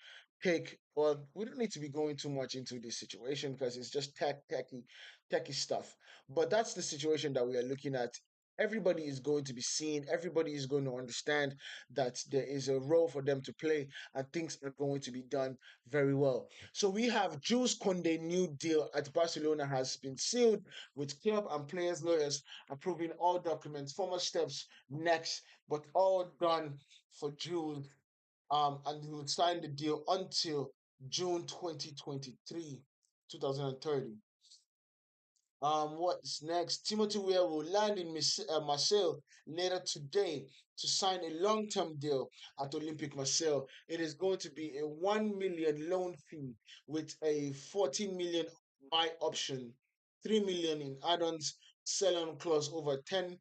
A: take. Well, we don't need to be going too much into this situation because it's just techy stuff. But that's the situation that we are looking at everybody is going to be seen, everybody is going to understand that there is a role for them to play, and things are going to be done very well. So we have Jules Conde new deal at Barcelona has been sealed with club and players' lawyers approving all documents, formal steps next, but all done for Jules. And he would sign the deal until June 2023, 2030. What's next? Timothy Weah will land in Marseille later today to sign a long-term deal at Olympic Marseille. It is going to be a 1 million loan fee with a 14 million buy option, 3 million in add-ons, sell-on clause over 10%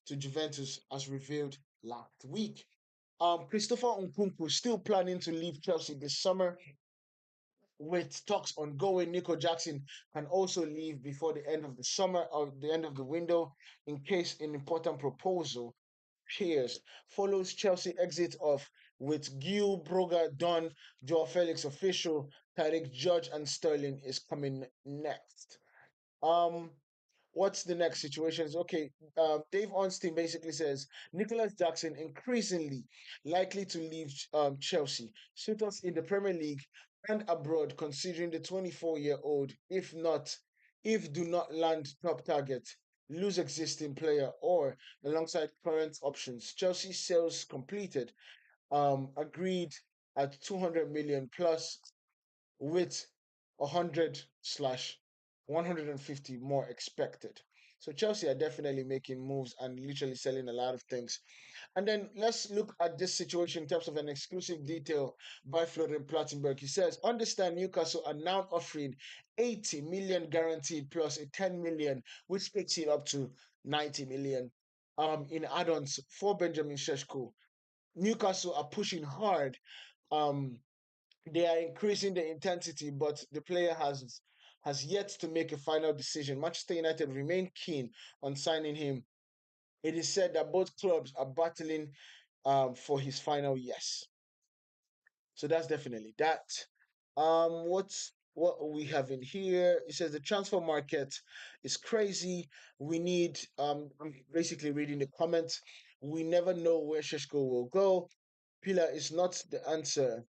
A: to Juventus, as revealed last week. Christopher Nkunku still planning to leave Chelsea this summer with talks ongoing. Nico Jackson can also leave before the end of the summer or the end of the window in case an important proposal appears. Follows Chelsea exit of with Gil, Broga, Don, Joao Felix official, Tarek George and Sterling is coming next. Um, what's the next situation? Okay, Dave Ornstein basically says Nicholas Jackson increasingly likely to leave Chelsea. Suitors in the Premier League and abroad considering the 24-year-old, if do not land top target, lose existing player, or alongside current options. Chelsea sales completed, agreed at 200 million plus with 100 slash 150 more expected. So Chelsea are definitely making moves and literally selling a lot of things. And then let's look at this situation in terms of an exclusive detail by Florian Plattenberg. He says, understand Newcastle are now offering 80 million guaranteed plus a 10 million, which takes it up to 90 million in add-ons for Benjamin Sesko. Newcastle are pushing hard. Um, they are increasing the intensity, but the player has yet to make a final decision. Manchester United remain keen on signing him. It is said that both clubs are battling for his final yes. So that's definitely that. What we have in here? It says the transfer market is crazy. We need. I'm basically reading the comments. We never know where Sheshko will go. Pillah is not the answer.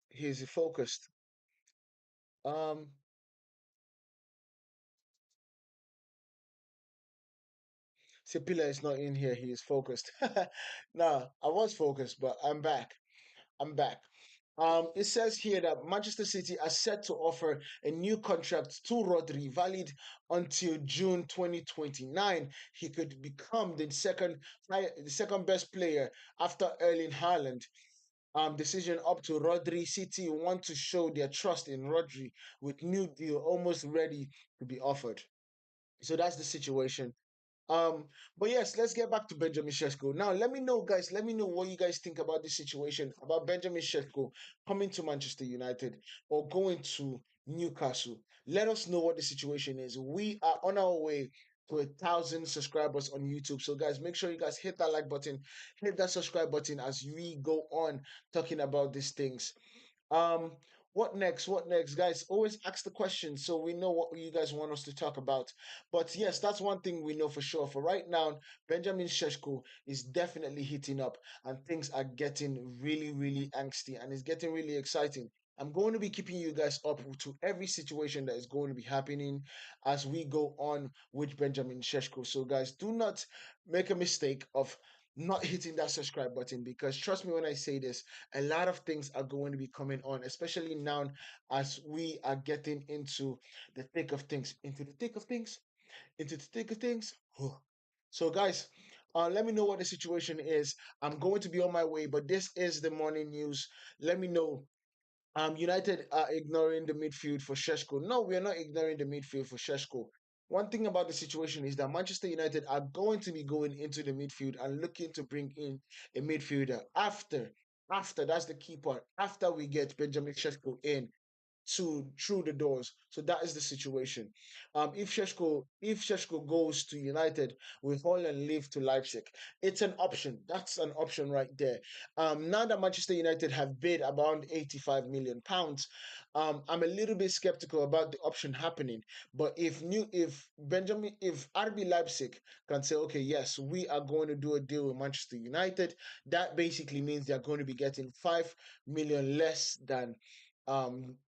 A: He's focused. Um, Pillar is not in here. He is focused. Nah, I was focused, but I'm back. I'm back. It says here that Manchester City are set to offer a new contract to Rodri, valid until June 2029. He could become the second best player after Erling Haaland. Decision up to Rodri. City want to show their trust in Rodri with new deal almost ready to be offered. So that's the situation. Um, but yes, let's get back to Benjamin Sesko. Now, let me know, guys. Let me know what you guys think about this situation about Benjamin Sesko coming to Manchester United or going to Newcastle. Let us know what the situation is. We are on our way to 1,000 subscribers on YouTube. So, guys, make sure you guys hit that like button, hit that subscribe button as we go on talking about these things. Um, what next? What next, guys? Always ask the question so we know what you guys want us to talk about. But yes, that's one thing we know for sure. For right now, Benjamin Sheshko is definitely heating up, and things are getting really, really angsty, and it's getting really exciting. I'm going to be keeping you guys up to every situation that is going to be happening as we go on with Benjamin Sheshko. So, guys, do not make a mistake of not hitting that subscribe button because trust me when I say this, a lot of things are going to be coming on, especially now as we are getting into the thick of things, into the thick of things, into the thick of things. So, guys, let me know what the situation is. I'm going to be on my way, but this is the morning news. Let me know. United are ignoring the midfield for Sheshko. No, we are not ignoring the midfield for Sheshko. One thing about the situation is that Manchester United are going to be going into the midfield and looking to bring in a midfielder after that's the key part. After we get Benjamin Sheshko in, to through the doors. So that is the situation. If Sheshko goes to United, with Holland leave to Leipzig, it's an option. That's an option right there. Now that Manchester United have bid around 85 million pounds, I'm a little bit skeptical about the option happening. But if RB Leipzig can say, okay, yes, we are going to do a deal with Manchester United, that basically means they're going to be getting 5 million less than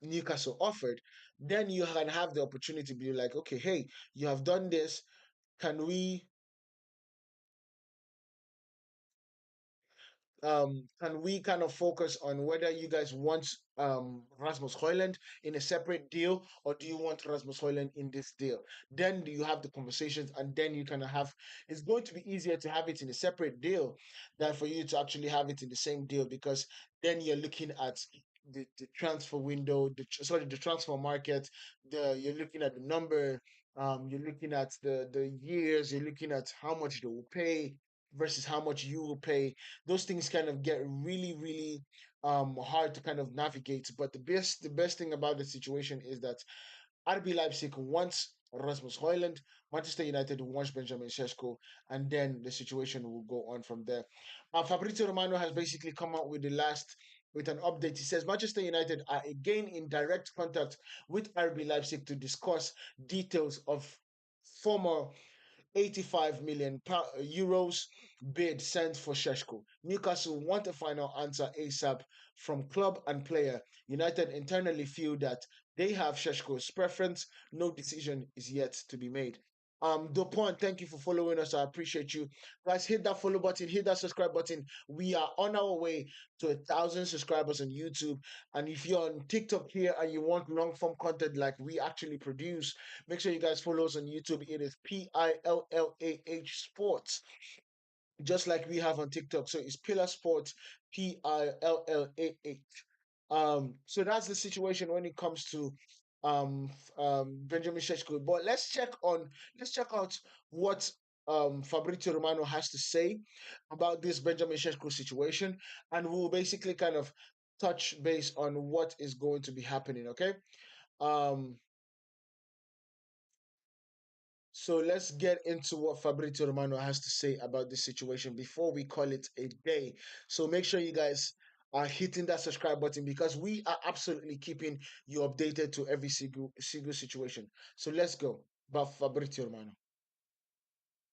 A: Newcastle offered. Then you can have the opportunity to be like, okay, hey, you have done this. Can we kind of focus on whether you guys want Rasmus Højlund in a separate deal, or do you want Rasmus Højlund in this deal? Then you have the conversations, and then you kind of have. It's going to be easier to have it in a separate deal than for you to actually have it in the same deal, because then you're looking at the transfer window, the transfer market. You're looking at the number. You're looking at the years. You're looking at how much they will pay versus how much you will pay. Those things kind of get really, really hard to kind of navigate. But the best thing about the situation is that RB Leipzig wants Rasmus Højlund, Manchester United wants Benjamin Sesko, and then the situation will go on from there. Fabrizio Romano has basically come out with an update. He says Manchester United are again in direct contact with RB Leipzig to discuss details of former 85 million euros bid sent for Sheshko. Newcastle want a final answer ASAP from club and player. United internally feel that they have Sheshko's preference. No decision is yet to be made. Dupont, thank you for following us. I appreciate you. Guys, hit that follow button, hit that subscribe button. We are on our way to 1,000 subscribers on YouTube. And if you're on TikTok here and you want long form content like we actually produce, make sure you guys follow us on YouTube. It is Pillah Sports, just like we have on TikTok. So it's Pillar Sports, Pillah. So that's the situation when it comes to Benjamin Sesko. But let's check out what Fabrizio Romano has to say about this Benjamin Sesko situation, and we'll basically kind of touch base on what is going to be happening. Okay. Um, So let's get into what Fabrizio Romano has to say about this situation before we call it a day. So make sure you guys are hitting that subscribe button, because we are absolutely keeping you updated to every single situation. So let's go. But Fabrizio Romano.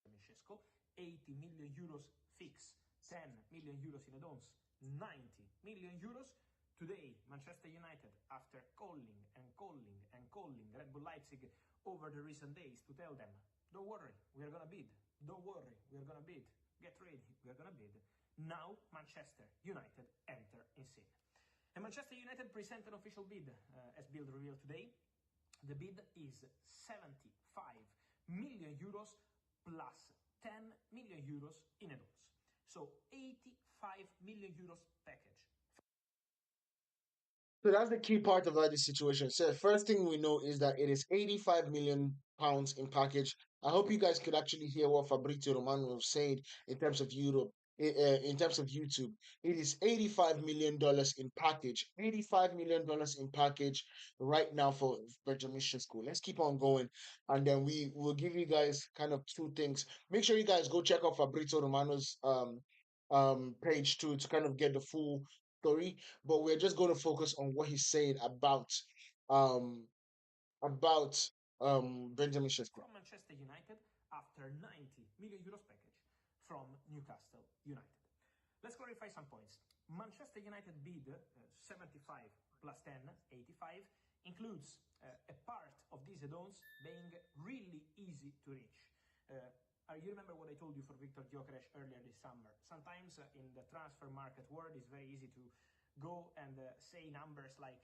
B: Francesco, 80 million euros fix, 10 million euros in add-ons, 90 million euros. Today, Manchester United, after calling and calling and calling Red Bull Leipzig over the recent days to tell them, don't worry, we are gonna bid. Don't worry, we are gonna bid. Get ready, we are gonna bid. Now, Manchester United enter in scene. And Manchester United present an official bid, as Bill revealed today. The bid is 75 million euros plus 10 million euros in add-ons. So 85 million euros package.
A: So that's the key part about this situation. So first thing we know is that it is 85 million pounds in package. I hope you guys could actually hear what Fabrizio Romano was saying in terms of Europe, in terms of YouTube. It is $85 million in package. $85 million in package right now for Benjamin Sesko. Let's keep on going, and then we will give you guys kind of two things. Make sure you guys go check out Fabrizio Romano's page too, to kind of get the full story, but we're just going to focus on what he's saying um about Benjamin Sesko.
B: From Manchester United after 90 million euros package from Newcastle United. Let's clarify some points. Manchester United bid 75 plus 10, 85, includes a part of these add-ons being really easy to reach. You remember what I told you for Victor Gyökeres earlier this summer? Sometimes in the transfer market world, it's very easy to go and say numbers like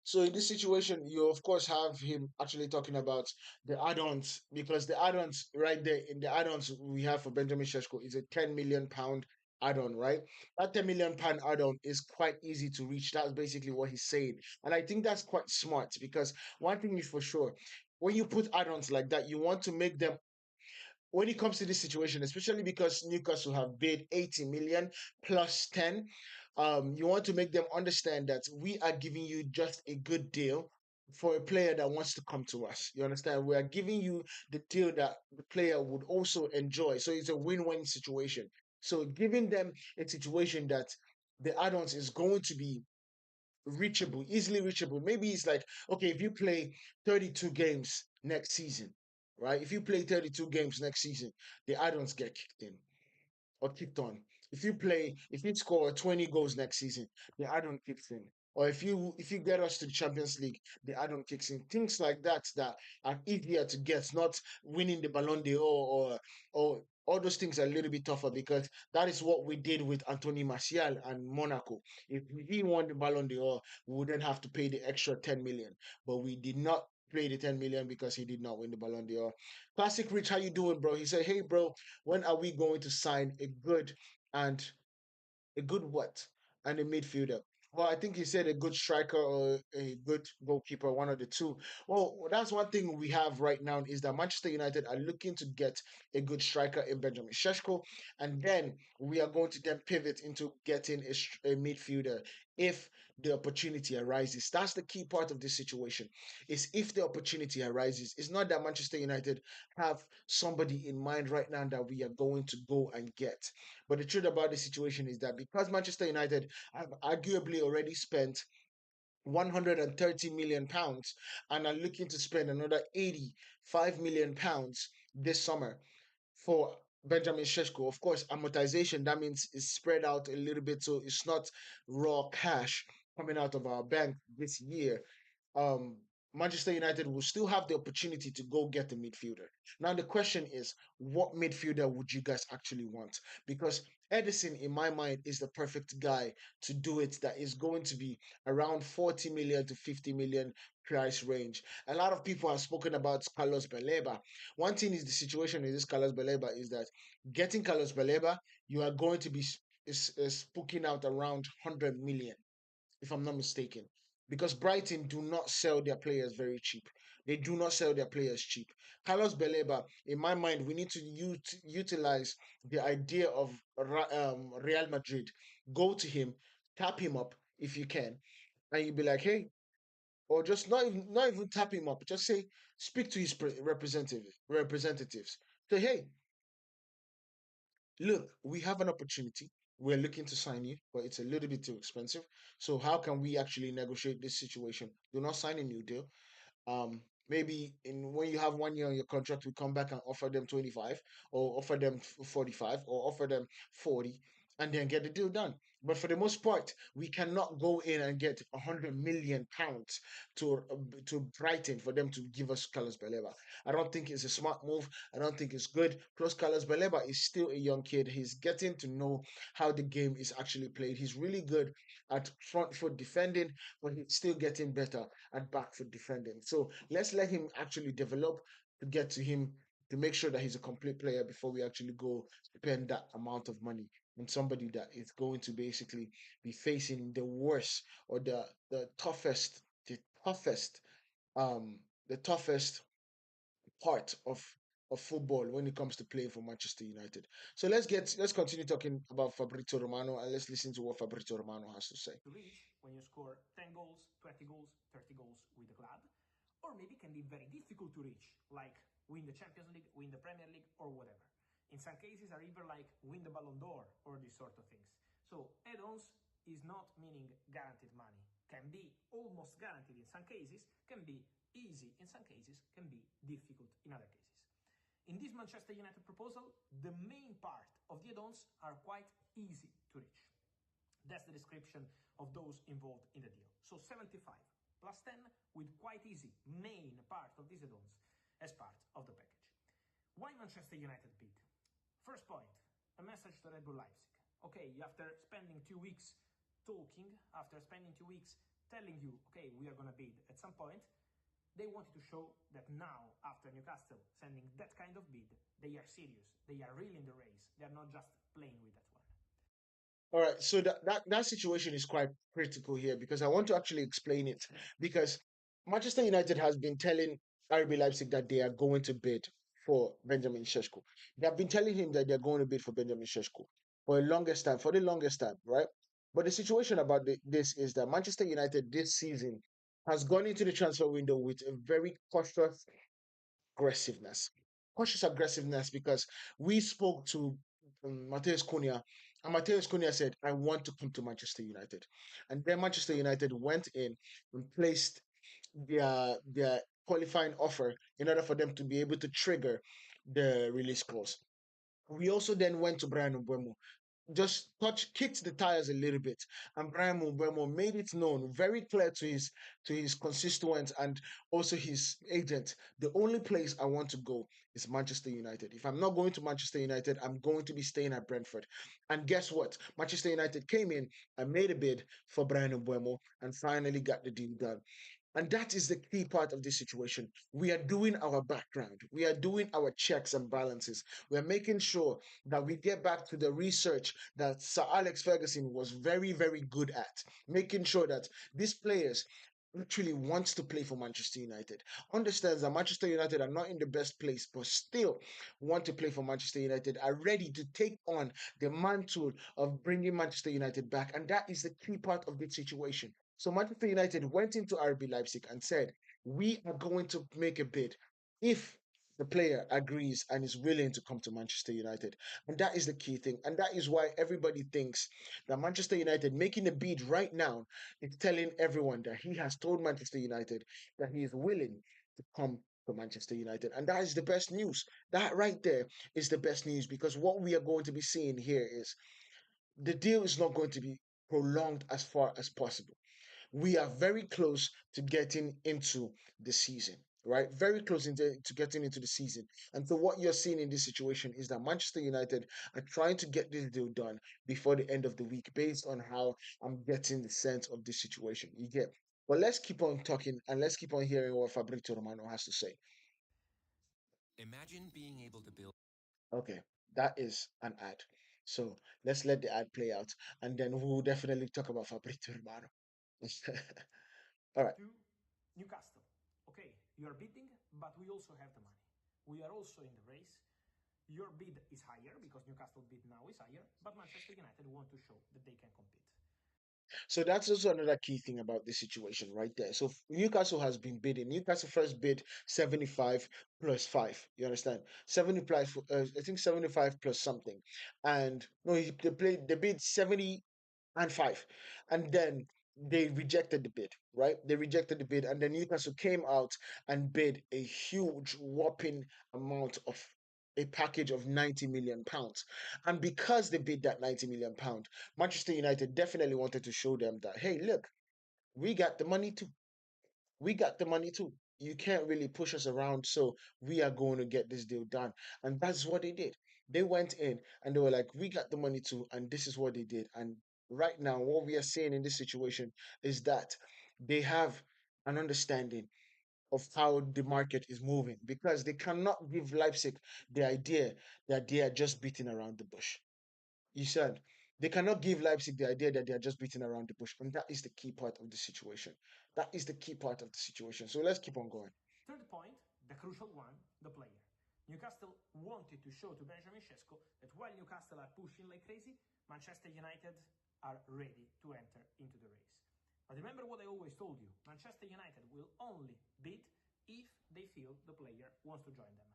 A: So in this situation, you of course have him actually talking about the add-ons, because the add-ons right there in the add-ons we have for Benjamin Sesko is a 10 million pound add-on, right? That 10 million pound add-on is quite easy to reach. That's basically what he's saying. And I think that's quite smart, because one thing is for sure, when you put add-ons like that, you want to make them when it comes to this situation, especially because Newcastle have bid 80 million plus 10, you want to make them understand that we are giving you just a good deal for a player that wants to come to us. You understand? We are giving you the deal that the player would also enjoy. So it's a win-win situation. So giving them a situation that the add-ons is going to be reachable, easily reachable. Maybe it's like, okay, if you play 32 games next season, right? If you play 32 games next season, the add-ons get kicked in or kicked on. If you score 20 goals next season, the add-on kicks in. Or if you get us to the Champions League, the add-on kicks in. Things like that are easier to get, not winning the Ballon d'Or or all those things are a little bit tougher because that is what we did with Anthony Martial and Monaco. If he won the Ballon d'Or, we wouldn't have to pay the extra 10 million. But we did not pay the 10 million because he did not win the Ballon d'Or. Classic Rich, how you doing, bro? He said, "Hey, bro, when are we going to sign and a good what and a midfielder?" Well, I think he said a good striker or a good goalkeeper, one of the two. Well, that's one thing we have right now is that Manchester United are looking to get a good striker in Benjamin Sesko, and then we are going to then pivot into getting a midfielder if the opportunity arises. That's the key part of this situation. Is if the opportunity arises. It's not that Manchester United have somebody in mind right now that we are going to go and get. But the truth about the situation is that because Manchester United have arguably already spent 130 million pounds and are looking to spend another 85 million pounds this summer for Benjamin Sesko. Of course, amortization, that means it's spread out a little bit, so it's not raw cash coming out of our bank this year. um, Manchester United will still have the opportunity to go get a midfielder. Now, the question is, what midfielder would you guys actually want? Because Edison, in my mind, is the perfect guy to do it, that is going to be around 40 million to 50 million price range. A lot of people have spoken about Carlos Baleba. One thing is the situation with this Carlos Baleba is that getting Carlos Baleba, you are going to be spooking out around 100 million if I'm not mistaken. Because Brighton do not sell their players very cheap. They do not sell their players cheap. Carlos Beleba, in my mind, we need to utilize the idea of Real Madrid. Go to him, tap him up if you can, and you'll be like, hey, or just not even tap him up. Just say, speak to his representatives. Say, hey, look, we have an opportunity. We're looking to sign you, but it's a little bit too expensive. So how can we actually negotiate this situation? Do not sign a new deal. Maybe in when you have 1 year on your contract, we come back and offer them 25 or offer them 45 or offer them 40 and then get the deal done. But for the most part, we cannot go in and get 100 million pounds to Brighton for them to give us Carlos Baleba. I don't think it's a smart move. I don't think it's good. Plus, Carlos Baleba is still a young kid. He's getting to know how the game is actually played. He's really good at front foot defending, but he's still getting better at back foot defending. So let's let him actually develop to get to him to make sure that he's a complete player before we actually go spend that amount of money on somebody that is going to basically be facing the worst or the toughest um the toughest part of football when it comes to playing for Manchester United. So let's continue talking about Fabrizio Romano and let's listen to what Fabrizio Romano has to say.
B: To reach when you score 10 goals, 20 goals, 30 goals with the club, or maybe can be very difficult to reach, like win the Champions League, win the Premier League, or whatever. In some cases are even like win the Ballon d'Or or these sort of things. So add-ons is not meaning guaranteed money. Can be almost guaranteed in some cases, can be easy in some cases, can be difficult in other cases. In this Manchester United proposal, the main part of the add-ons are quite easy to reach. That's the description of those involved in the deal. So 75 plus 10 with quite easy main part of these add-ons as part of the package. Why Manchester United bid? First point, a message to RB Leipzig. Okay, after spending 2 weeks talking, after spending 2 weeks telling you, okay, we are going to bid at some point, they wanted to show that now, after Newcastle sending that kind of bid, they are serious. They are really in the race. They are not just playing with that one.
A: All right, so that situation is quite critical here because I want to actually explain it because Manchester United has been telling RB Leipzig that they are going to bid. for Benjamin Sesko. They have been telling him that they're going to bid for Benjamin Sesko for the longest time, right? But the situation about this is that Manchester United this season has gone into the transfer window with a very aggressiveness. Cautious aggressiveness because we spoke to Mateus Cunha, and Mateus Cunha said, I want to come to Manchester United. And then Manchester United went in and placed their qualifying offer in order for them to be able to trigger the release clause. We also then went to Brian Mbeumo, just kicked the tires a little bit, and Brian Mbeumo made it known very clear to his constituents and also his agent. The only place I want to go is Manchester United. If I'm not going to Manchester United, I'm going to be staying at Brentford. And guess what? Manchester United came in and made a bid for Brian Mbeumo and finally got the deal done. And that is the key part of this situation. We are doing our background. We are doing our checks and balances. We are making sure that we get back to the research that Sir Alex Ferguson was very, very good at. Making sure that these players actually wants to play for Manchester United. Understands that Manchester United are not in the best place, but still want to play for Manchester United, are ready to take on the mantle of bringing Manchester United back. And that is the key part of this situation. So Manchester United went into RB Leipzig and said, we are going to make a bid if the player agrees and is willing to come to Manchester United. And that is the key thing. And that is why everybody thinks that Manchester United making a bid right now is telling everyone that he has told Manchester United that he is willing to come to Manchester United. And that is the best news. That right there is the best news because what we are going to be seeing here is the deal is not going to be prolonged as far as possible. We are very close to getting into the season, right? Very close to getting into the season. And so what you're seeing in this situation is that Manchester United are trying to get this deal done before the end of the week based on how I'm getting the sense of this situation. You get. But let's keep on talking and let's keep on hearing what Fabrizio Romano has to say. Imagine being able to build. Okay, that is an ad. So let's let the ad play out and then we'll definitely talk about Fabrizio Romano. All right.
B: To Newcastle. Okay, you are bidding, but we also have the money. We are also in the race. Your bid is higher because Newcastle bid now is higher, but Manchester United want to show that they can compete.
A: So that's also another key thing about this situation right there. So Newcastle has been bidding. Newcastle first bid 75 plus 5. You understand? 75, I think 75 plus something. And no, they bid 70 and 5. And then they rejected the bid, right? They rejected the bid. And then Newcastle came out and bid a huge, whopping amount of a package of 90 million pounds. And because they bid that 90 million pound, Manchester United definitely wanted to show them that, hey, look, we got the money too. We got the money too. You can't really push us around, so we are going to get this deal done. And that's what they did. They went in and they were like, we got the money too, and this is what they did. And right now, what we are seeing in this situation is that they have an understanding of how the market is moving because they cannot give Leipzig the idea that they are just beating around the bush. You said they cannot give Leipzig the idea that they are just beating around the bush, and that is the key part of the situation. That is the key part of the situation. So let's keep on going.
B: Third point, the crucial one, the player. Newcastle wanted to show to Benjamin Sesko that while Newcastle are pushing like crazy, Manchester United are ready to enter into the race. But remember what I always told you, Manchester United will only bid if they feel the player wants to join them.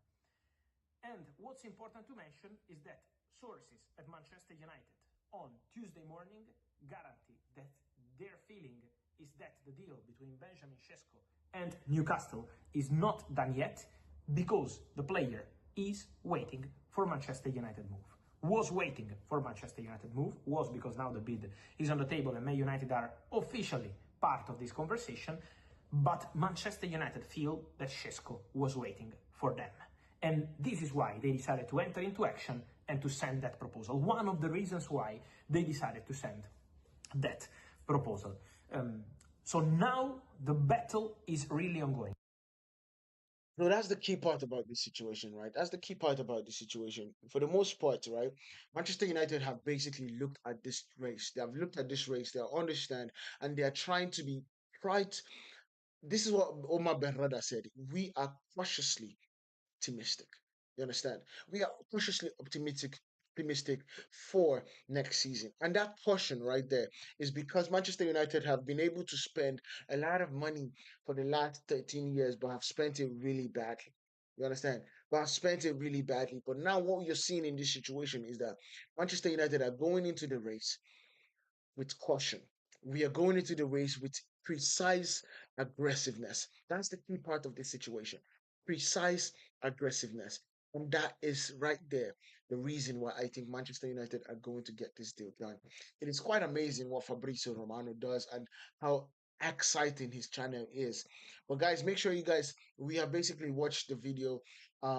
B: And what's important to mention is that sources at Manchester United on Tuesday morning guarantee that their feeling is that the deal between Benjamin Sesko and Newcastle is not done yet because the player is waiting for Manchester United move. Was waiting for Manchester United move, was because now the bid is on the table and Man United are officially part of this conversation, but Manchester United feel that Sesko was waiting for them. And this is why they decided to enter into action and to send that proposal. One of the reasons why they decided to send that proposal. So now the battle is really ongoing.
A: So that's the key part about this situation, right? That's the key part about this situation. For the most part, right? Manchester United have basically looked at this race. They have looked at this race. They understand, and they are trying to be right. This is what Omar Berrada said. We are cautiously optimistic. You understand? We are cautiously optimistic for next season. And that caution right there is because Manchester United have been able to spend a lot of money for the last 13 years, but have spent it really badly. You understand? But have spent it really badly. But now what you're seeing in this situation is that Manchester United are going into the race with caution. We are going into the race with precise aggressiveness. That's the key part of this situation. Precise aggressiveness. And that is right there the reason why I think Manchester United are going to get this deal done. It is quite amazing what Fabrizio Romano does and how exciting his channel is. But guys, make sure you guys, we have basically watched the video.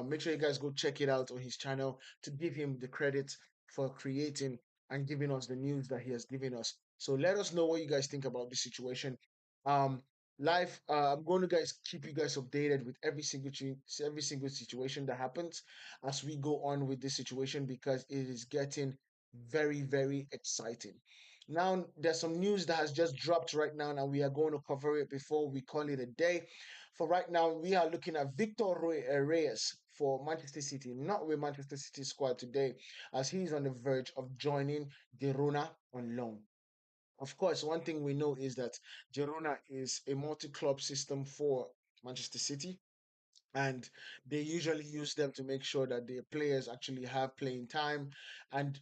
A: Make sure you guys go check it out on his channel to give him the credit for creating and giving us the news that he has given us. So let us know what you guys think about this situation. Um, Live, I'm going to guys keep you guys updated with every single situation that happens as we go on with this situation because it is getting very exciting. Now there's some news that has just dropped right now, and we are going to cover it before we call it a day. For right now, we are looking at Reyes for Manchester City, not with Manchester City squad today, as he's on the verge of joining Girona on loan. Of course, one thing we know is that Girona is a multi-club system for Manchester City, and they usually use them to make sure that their players actually have playing time. And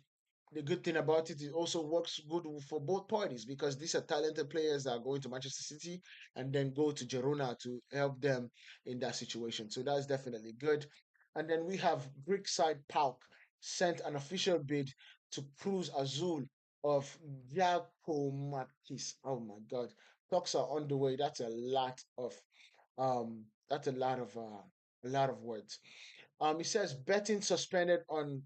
A: the good thing about it also works good for both parties because these are talented players that are going to Manchester City and then go to Girona to help them in that situation. So that's definitely good. And then we have Greek side PAOK sent an official bid to Cruz Azul of Giacomakis. Oh my God, talks are on the way. That's a lot of words. It says betting suspended on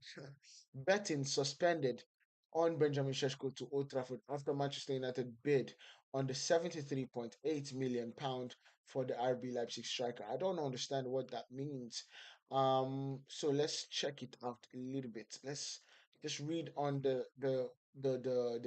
A: Benjamin Sesko to Old Trafford after Manchester United bid on the 73.8 million pound for the RB Leipzig striker. I don't understand what that means. So let's check it out a little bit. Let's just read on the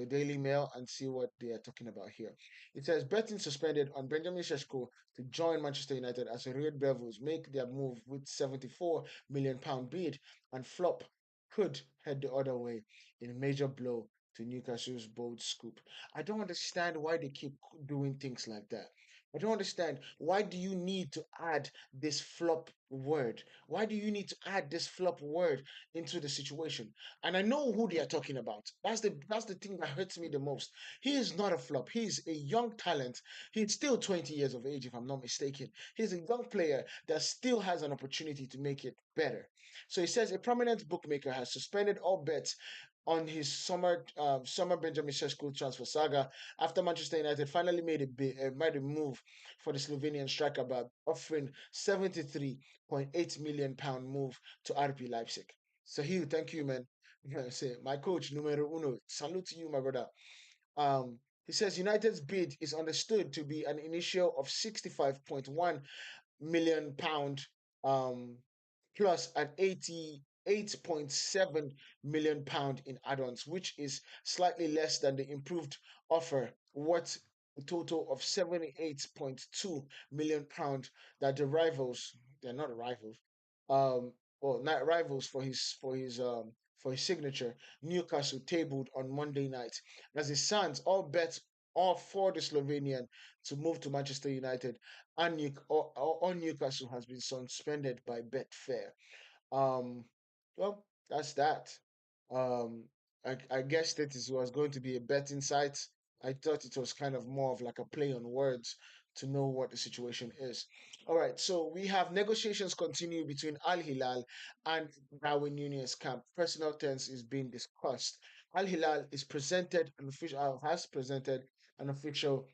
A: Daily Mail and see what they are talking about here. It says betting suspended on Benjamin Sesko to join Manchester United as the Red Devils make their move with 74 million pound bid and flop could head the other way in a major blow to Newcastle's bold scoop. I don't understand why they keep doing things like that. I don't understand. Why do you need to add this flop word? Why do you need to add this flop word into the situation? And I know who they are talking about. That's the thing that hurts me the most. He is not a flop. He is a young talent. He's still 20 years of age, if I'm not mistaken. He's a young player that still has an opportunity to make it better. So he says a prominent bookmaker has suspended all bets on his summer Benjamin Sesko transfer saga after Manchester United finally made a move for the Slovenian striker by offering 73.8 million pound move to RB Leipzig. So Hugh, thank you, man. Say my coach numero uno. Salute to you, my brother. He says United's bid is understood to be an initial of 65.1 million pound um, plus an 88.7 million pound in add-ons, which is slightly less than the improved offer worth a total of 78.2 million pound that the rivals, they're not rivals, um well, not rivals for his signature, Newcastle tabled on Monday night. As it stands, all bets are for the Slovenian to move to Manchester United, and Newcastle has been suspended by Betfair. Um, well, that's that. Um, I guess that it was going to be a betting site. I thought it was kind of more of like a play on words to know what the situation is. All right, so we have negotiations continue between Al Hilal and Darwin Nunez camp. Personal terms is being discussed. Al Hilal has presented an official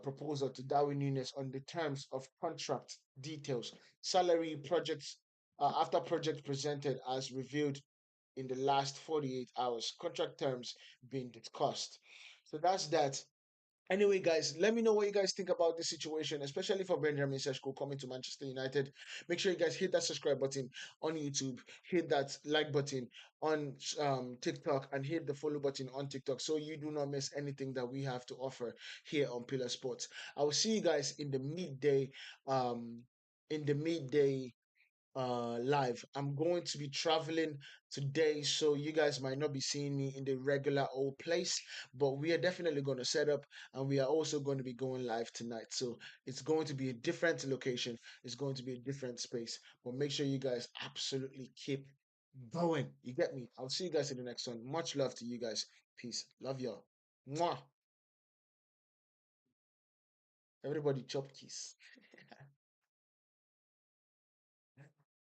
A: proposal to Darwin Nunez on the terms of contract details, salary, projects after project presented as revealed in the last 48 hours, contract terms being discussed. So that's that. Anyway, guys, let me know what you guys think about this situation, especially for Benjamin Sesko coming to Manchester United. Make sure you guys hit that subscribe button on YouTube, hit that like button on TikTok, and hit the follow button on TikTok so you do not miss anything that we have to offer here on Pillar Sports. I will see you guys um, in the midday live. I'm going to be traveling today, so you guys might not be seeing me in the regular old place, but we are definitely going to set up, and we are also going to be going live tonight. So it's going to be a different location, it's going to be a different space. But make sure you guys absolutely keep going. You get me? I'll see you guys in the next one. Much love to you guys. Peace. Love y'all. Mwah. Everybody chop kiss.